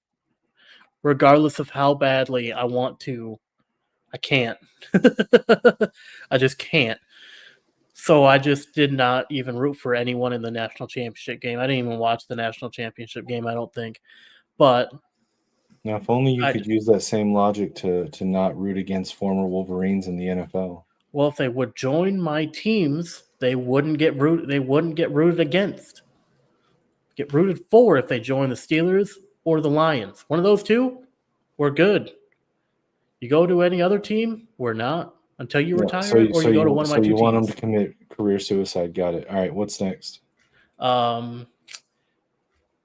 Speaker 2: Regardless of how badly I want to, I can't. I just can't. So I just did not even root for anyone in the national championship game. I didn't even watch the national championship game, I don't think. But
Speaker 3: Now, if only you
Speaker 2: I,
Speaker 3: could use that same logic to not root against former Wolverines in the NFL.
Speaker 2: well, if they would join my teams, they wouldn't get rooted against. Get rooted for if they join the Steelers or the Lions. One of those two, we're good. You go to any other team, we're not until you retire, or you go to one of my two
Speaker 3: want them
Speaker 2: teams.
Speaker 3: to commit career suicide. Got it. All right, what's next?
Speaker 2: Let's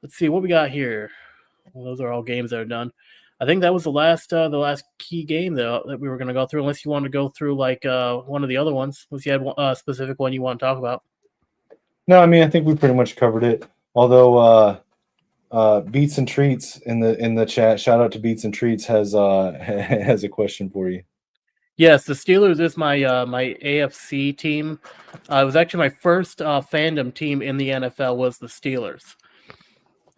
Speaker 2: see what we got here. Well, those are all games that are done. I think that was the last key game though that we were going to go through. Unless you want to go through like one of the other ones, unless you had a specific one you want to talk about.
Speaker 3: No, I mean I think we pretty much covered it. Although Beats and Treats in the chat, shout out to Beats and Treats has has a question for you.
Speaker 2: Yes, the Steelers is my my AFC team. It was actually my first fandom team in the NFL was the Steelers.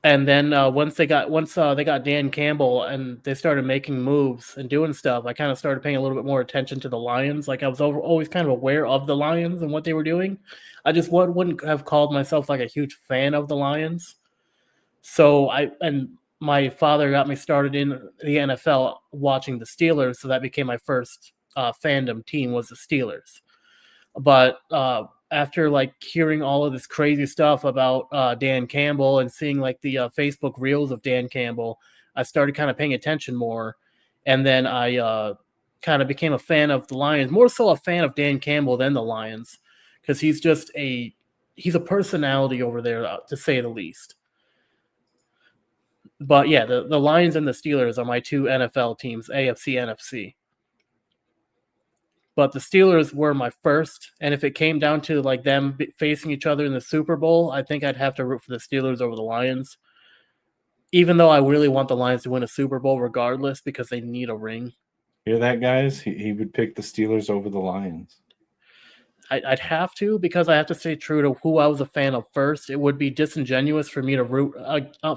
Speaker 2: And then once they got Dan Campbell and they started making moves and doing stuff, I kind of started paying a little bit more attention to the Lions. Like I was always kind of aware of the Lions and what they were doing. I just wouldn't have called myself like a huge fan of the Lions. So my father got me started in the NFL watching the Steelers, so that became my first fandom team was the Steelers. But after like hearing all of this crazy stuff about Dan Campbell and seeing like the Facebook reels of Dan Campbell, I started kind of paying attention more. And then I kind of became a fan of the Lions, more so a fan of Dan Campbell than the Lions, because he's a personality over there, to say the least. But yeah, the Lions and the Steelers are my two NFL teams, AFC, NFC. But the Steelers were my first, and if it came down to like them facing each other in the Super Bowl, I think I'd have to root for the Steelers over the Lions. Even though I really want the Lions to win a Super Bowl regardless because they need a ring.
Speaker 3: Hear that, guys? He would pick the Steelers over the Lions.
Speaker 2: I'd have to, because I have to stay true to who I was a fan of first. It would be disingenuous for me to root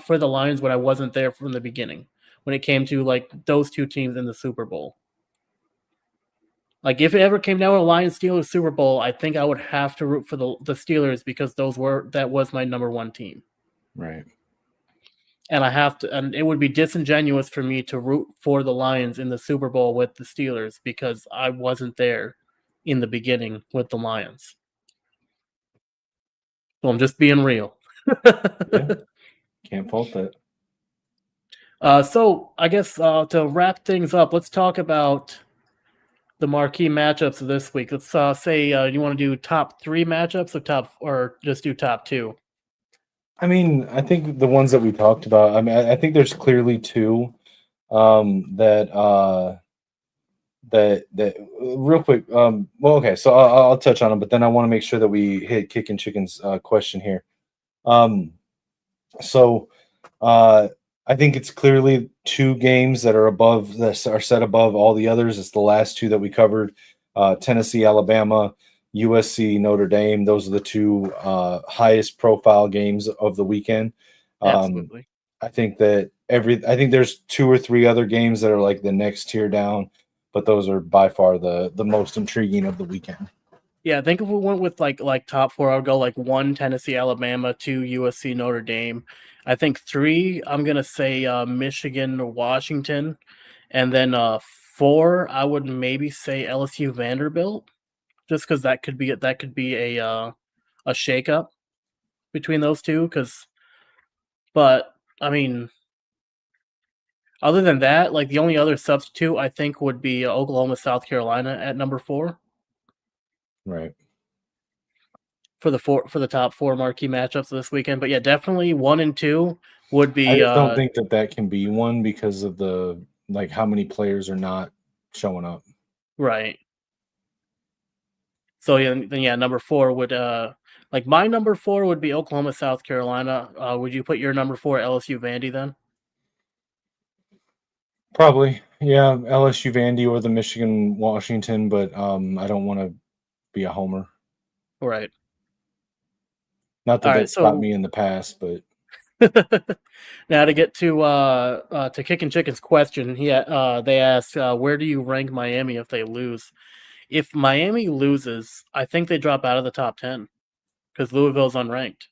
Speaker 2: for the Lions when I wasn't there from the beginning, when it came to like those two teams in the Super Bowl. Like if it ever came down to a Lions-Steelers Super Bowl, I think I would have to root for the Steelers because that was my number one team.
Speaker 3: Right.
Speaker 2: And and it would be disingenuous for me to root for the Lions in the Super Bowl with the Steelers because I wasn't there in the beginning with the Lions. So I'm just being real.
Speaker 3: Yeah. Can't fault that.
Speaker 2: So I guess to wrap things up, let's talk about the marquee matchups of this week. Let's say you want to do top 3 matchups or just do top 2.
Speaker 3: I mean, I think the ones that we talked about. I mean, I think there's clearly 2 that real quick. Well, okay, so I'll touch on them, but then I want to make sure that we hit Kick and Chicken's question here. So I think it's clearly 2 games that are set above all the others. It's the last 2 that we covered: Tennessee, Alabama, USC, Notre Dame. Those are the 2 highest profile games of the weekend.
Speaker 2: Absolutely.
Speaker 3: I think there's 2 or 3 other games that are like the next tier down, but those are by far the most intriguing of the weekend.
Speaker 2: Yeah, I think if we went with like top 4, I would go like 1 Tennessee, Alabama, 2 USC, Notre Dame. I think 3, I'm gonna say Michigan or Washington, and then 4, I would maybe say LSU, Vanderbilt, just because that could be a shakeup between those two. But I mean, other than that, like the only other substitute I think would be Oklahoma, South Carolina at number 4.
Speaker 3: Right.
Speaker 2: For the top 4 marquee matchups this weekend. But yeah, definitely 1 and 2 would be.
Speaker 3: I just don't think that can be one because of the how many players are not showing up.
Speaker 2: Right. So then number 4 would like my number 4 would be Oklahoma, South Carolina. Would you put your number 4 LSU, Vandy then?
Speaker 3: Probably, yeah, LSU, Vandy, or the Michigan, Washington. But I don't want to be a homer.
Speaker 2: Right.
Speaker 3: Not that that stopped me in the past, but
Speaker 2: now to get to Kick and Chicken's question, they asked, where do you rank Miami if they lose? If Miami loses, I think they drop out of the top 10 because Louisville's unranked,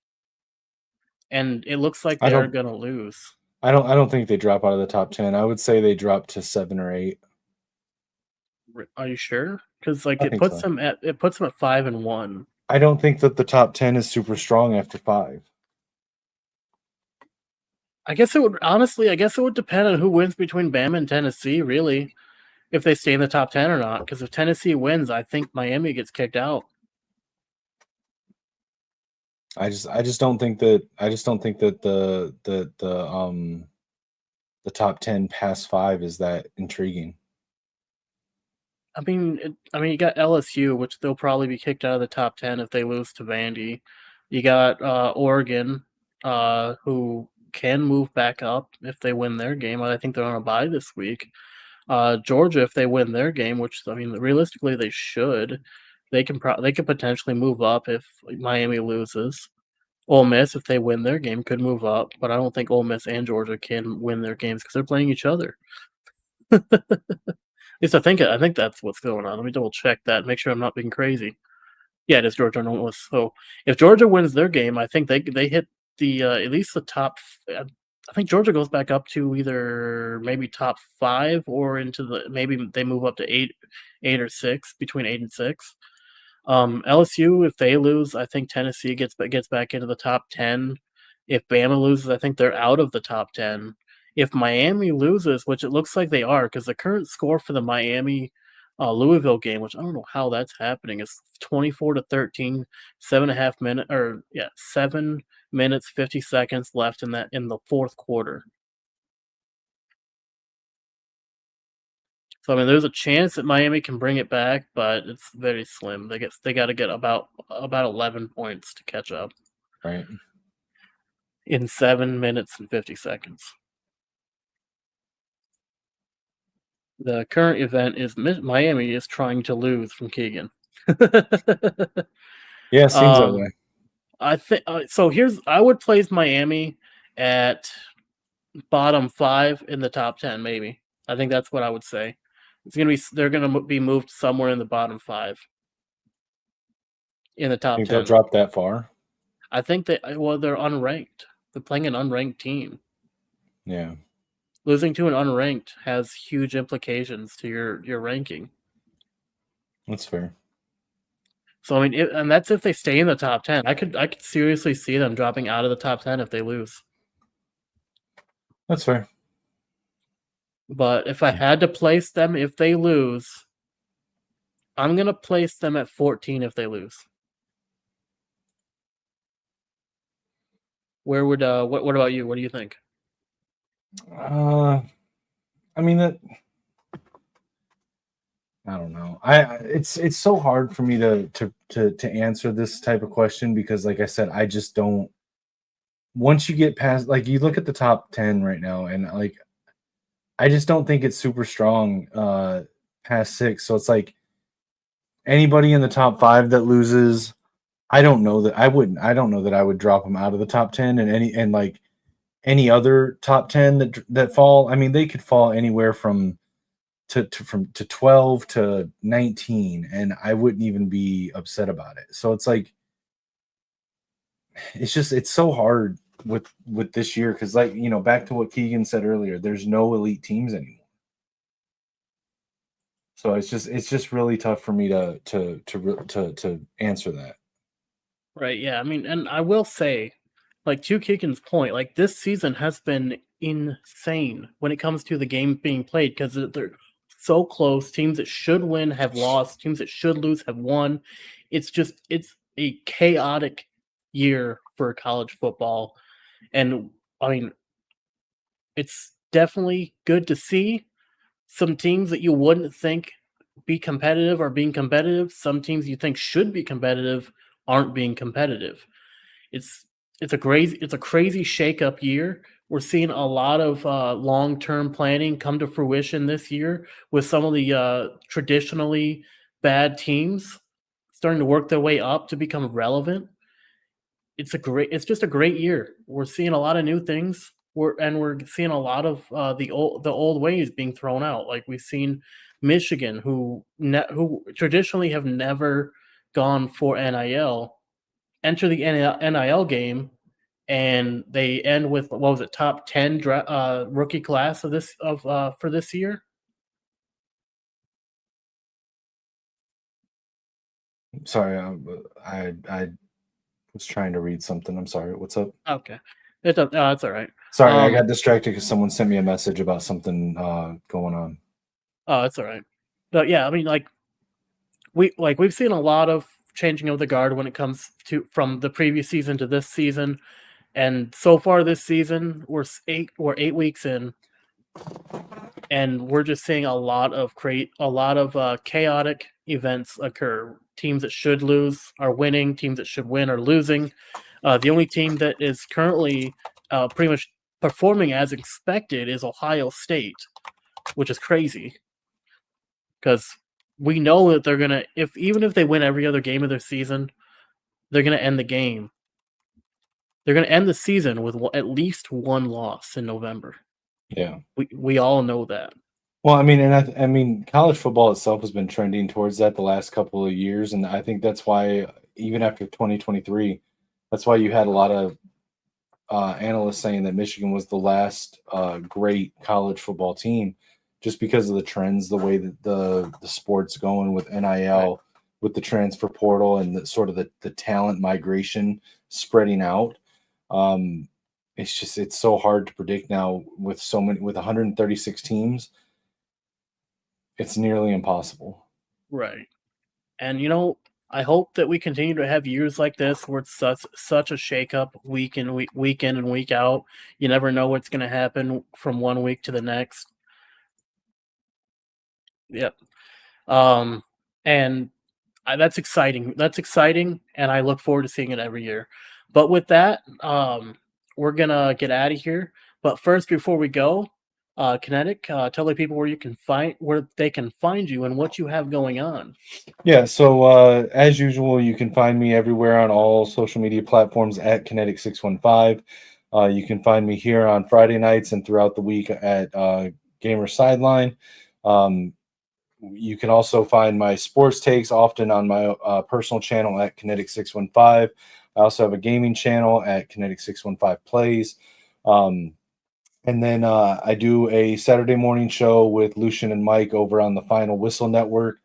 Speaker 2: and it looks like
Speaker 3: I
Speaker 2: they're
Speaker 3: don't
Speaker 2: gonna lose.
Speaker 3: I don't think they drop out of the top 10. I would say they drop to 7 or 8.
Speaker 2: Are you sure? Because like
Speaker 3: I
Speaker 2: it
Speaker 3: think
Speaker 2: puts
Speaker 3: so.
Speaker 2: them at 5-1.
Speaker 3: I don't think that the top 10 is super strong after 5.
Speaker 2: I guess it would depend on who wins between Bama and Tennessee, really, if they stay in the top 10 or not. Because if Tennessee wins, I think Miami gets kicked out.
Speaker 3: I just don't think that the top 10 past 5 is that intriguing.
Speaker 2: I mean, you got LSU, which they'll probably be kicked out of the top 10 if they lose to Vandy. You got Oregon, who can move back up if they win their game. I think they're on a bye this week. Georgia, if they win their game, which I mean, realistically they should, they can potentially move up if Miami loses. Ole Miss, if they win their game, could move up, but I don't think Ole Miss and Georgia can win their games because they're playing each other. At least I think that's what's going on. Let me double check that, make sure I'm not being crazy. Yeah, it is Georgia and Ole Miss. So if Georgia wins their game, I think they hit the at least the top. I think Georgia goes back up to either maybe top 5 or into maybe they move up to 8 or 6, between 8 and 6. LSU, if they lose, I think Tennessee gets back into the top 10. If Bama loses, I think they're out of the top 10. If Miami loses, which it looks like they are, because the current score for the Miami Louisville game, which I don't know how that's happening, is 24-13, 7 minutes 50 seconds left in the fourth quarter. So I mean, there's a chance that Miami can bring it back, but it's very slim. They got to get about 11 points to catch up.
Speaker 3: Right.
Speaker 2: In 7 minutes and 50 seconds. The current event is Miami is trying to lose from Keegan.
Speaker 3: Yeah, it seems that way.
Speaker 2: I think so. I would place Miami at bottom 5 in the top 10. Maybe I think that's what I would say. They're gonna be moved somewhere in the bottom 5 in the top 10.
Speaker 3: They'll drop that far?
Speaker 2: I think they're unranked. They're playing an unranked team.
Speaker 3: Yeah.
Speaker 2: Losing to an unranked has huge implications to your ranking.
Speaker 3: That's fair.
Speaker 2: So I mean, and that's if they stay in the top 10. I could seriously see them dropping out of the top 10 if they lose.
Speaker 3: That's fair.
Speaker 2: But if I had to place them if they lose, I'm gonna place them at 14 if they lose. Where would what about you? What do you think?
Speaker 3: I mean that. I don't know. It's so hard for me to answer this type of question because, like I said, I just don't. Once you get past, like, you look at the top 10 right now, and like, I just don't think it's super strong past 6. So it's like anybody in the top 5 that loses, I don't know that I wouldn't. I don't know that I would drop them out of the top 10, and like any other top 10 that fall. I mean, they could fall anywhere from 12 to 19, and I wouldn't even be upset about it. So it's like it's so hard with this year because, like, you know, back to what Keegan said earlier, there's no elite teams anymore. So it's just really tough for me to answer that.
Speaker 2: Right, yeah. I mean, and I will say, like, to Keegan's point, like, this season has been insane when it comes to the game being played because they're so close. Teams that should win have lost. Teams that should lose have won. It's a chaotic year for college football. And, I mean, it's definitely good to see some teams that you wouldn't think be competitive are being competitive. Some teams you think should be competitive aren't being competitive. It's a crazy shakeup year. We're seeing a lot of long-term planning come to fruition this year with some of the traditionally bad teams starting to work their way up to become relevant. It's just a great year. We're seeing a lot of new things. we're seeing a lot of the old ways being thrown out. Like we've seen Michigan, who traditionally have never gone for NIL, enter the NIL game, and they end with, what was it, top 10 rookie class for this year.
Speaker 3: Sorry, I was trying to read something. I'm sorry. What's up?
Speaker 2: Okay, it's all right.
Speaker 3: Sorry, I got distracted because someone sent me a message about something going on.
Speaker 2: Oh, it's all right. But yeah, I mean, we've seen a lot of changing of the guard when it comes to from the previous season to this season, and so far this season we're 8 weeks in, and we're just seeing a lot of chaotic events occur. Teams that should lose are winning. Teams that should win are losing. The only team that is currently pretty much performing as expected is Ohio State, which is crazy because we know that they're gonna, even if they win every other game of their season, they're gonna end the game. They're gonna end the season with at least one loss in November.
Speaker 3: Yeah,
Speaker 2: we all know that.
Speaker 3: well, I mean, and I mean, college football itself has been trending towards that the last couple of years, and I think that's why even after 2023, that's why you had a lot of analysts saying that Michigan was the last great college football team, just because of the trends, the way that the sport's going with NIL,
Speaker 2: Right.
Speaker 3: with the transfer portal, and the sort of the talent migration spreading out. It's so hard to predict now with 136 teams. It's nearly impossible.
Speaker 2: Right. And I hope that we continue to have years like this where it's such a shakeup week in and week out. You never know what's going to happen from one week to the next. Yep. And that's exciting. That's exciting, and I look forward to seeing it every year. But with that, we're gonna get out of here. But first, before we go, Kinetik, tell the people where they can find you and what you have going on.
Speaker 3: Yeah, so as usual, you can find me everywhere on all social media platforms at Kinetik615. You can find me here on Friday nights and throughout the week at Gamer Sideline. You can also find my sports takes often on my personal channel at Kinetik615. I also have a gaming channel at Kinetik615 Plays. And then I do a Saturday morning show with Lucian and Mike over on the Final Whistle Network,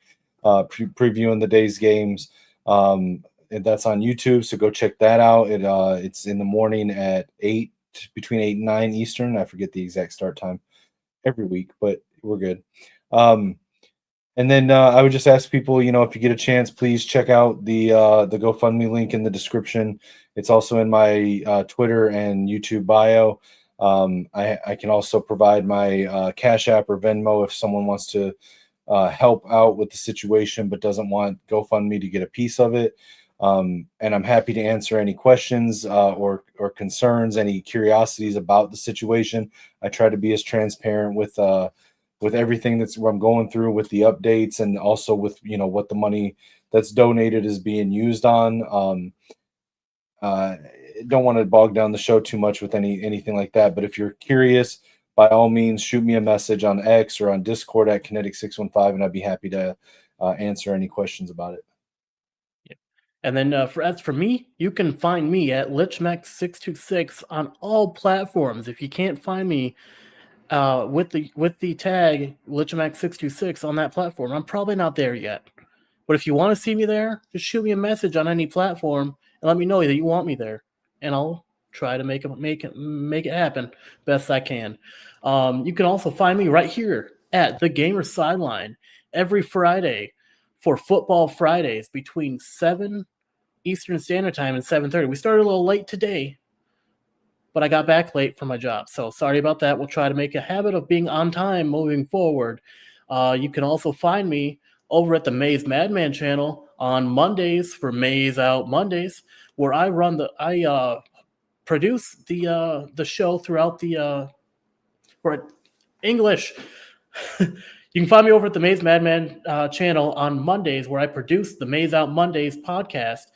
Speaker 3: previewing the day's games. And that's on YouTube, so go check that out. It's in the morning at between 8 and 9 Eastern. I forget the exact start time every week, but we're good. And then I would just ask people, if you get a chance, please check out the GoFundMe link in the description. It's also in my Twitter and YouTube bio. I can also provide my Cash App or Venmo if someone wants to help out with the situation but doesn't want GoFundMe to get a piece of it. And I'm happy to answer any questions or concerns, any curiosities about the situation. I try to be as transparent with everything what I'm going through, with the updates, and also with what the money that's donated is being used on. Don't want to bog down the show too much with anything like that, but if you're curious, by all means, shoot me a message on X or on Discord at Kinetik615, and I'd be happy to answer any questions about it.
Speaker 2: Yeah. And then as for me, you can find me at LichMax626 on all platforms. If you can't find me with the tag LichMax626 on that platform, I'm probably not there yet. But if you want to see me there, just shoot me a message on any platform and let me know that you want me there, and I'll try to make it happen best I can. You can also find me right here at the Gamer Sideline every Friday for Football Fridays between 7 Eastern Standard Time and 7:30. We started a little late today, but I got back late for my job, so sorry about that. We'll try to make a habit of being on time moving forward. You can also find me over at the Maze Madman channel on Mondays for Maze Out Mondays, where I produce the show throughout the for English. You can find me over at the Maze Madman channel on Mondays, where I produce the Maze Out Mondays podcast.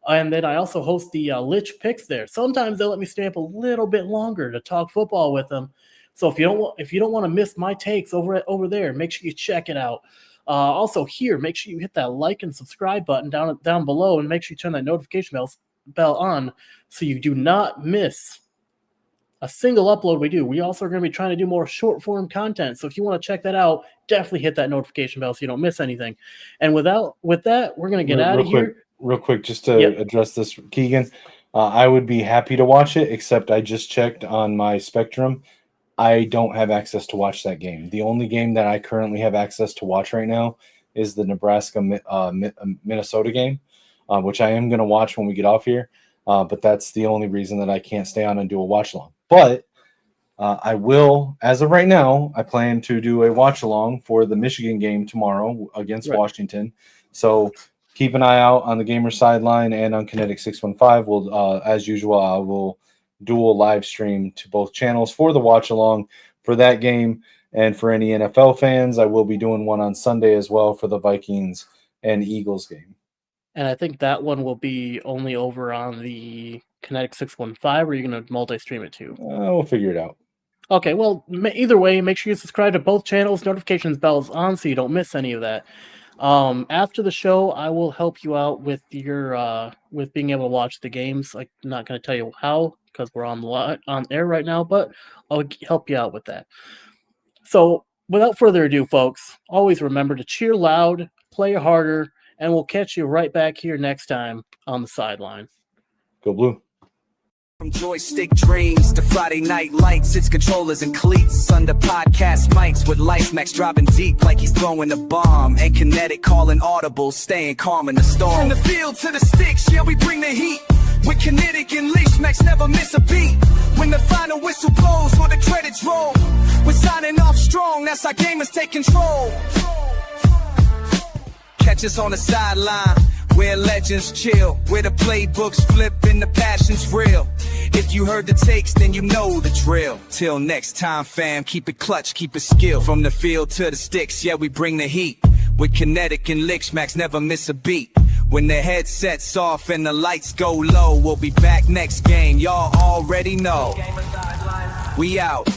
Speaker 2: And then I also host the Lich Picks there. Sometimes they'll let me stay up a little bit longer to talk football with them. So if you don't want to miss my takes over there, make sure you check it out. Also here, make sure you hit that like and subscribe button down below, and make sure you turn that notification bell on so you do not miss a single upload we do. We also are going to be trying to do more short form content. So if you want to check that out, definitely hit that notification bell so you don't miss anything. And with that, we're going to get out of here.
Speaker 3: Real quick, just to address this, Keegan, I would be happy to watch it, except I just checked on my Spectrum. I don't have access to watch that game. The only game that I currently have access to watch right now is the Nebraska-Minnesota game, which I am going to watch when we get off here. But that's the only reason that I can't stay on and do a watch along. But I will, as of right now, I plan to do a watch along for the Michigan game tomorrow against Washington. So keep an eye out on the Gamer Sideline and on Kinetik 615. We'll, as usual, I will do a live stream to both channels for the watch along for that game. And for any NFL fans, I will be doing one on Sunday as well for the Vikings and Eagles game.
Speaker 2: And I think that one will be only over on the Kinetik 615, or you're going to multi-stream it too?
Speaker 3: We'll figure it out.
Speaker 2: Okay, well, either way, make sure you subscribe to both channels, notifications bells on so you don't miss any of that. After the show, I will help you out with your with being able to watch the games. I'm not going to tell you how because we're on air right now, but I'll help you out with that. So, without further ado, folks, always remember to cheer loud, play harder, and we'll catch you right back here next time on the sideline.
Speaker 3: Go Blue.
Speaker 1: From joystick dreams to Friday night lights, it's controllers and cleats under podcast mics with Life Max dropping deep like he's throwing a bomb, and Kinetik calling audible, staying calm in the storm. From the field to the sticks, yeah, we bring the heat. With Kinetik and Leash Max, never miss a beat. When the final whistle blows or the credits roll, we're signing off strong, that's our gamers take control. Catch us on the sideline, where legends chill, where the playbooks flip and the passion's real. If you heard the takes, then you know the drill. Till next time, fam, keep it clutch, keep it skill. From the field to the sticks, yeah, we bring the heat. With Kinetik and Lich Max, never miss a beat. When the headset's off and the lights go low, we'll be back next game, y'all already know. We out.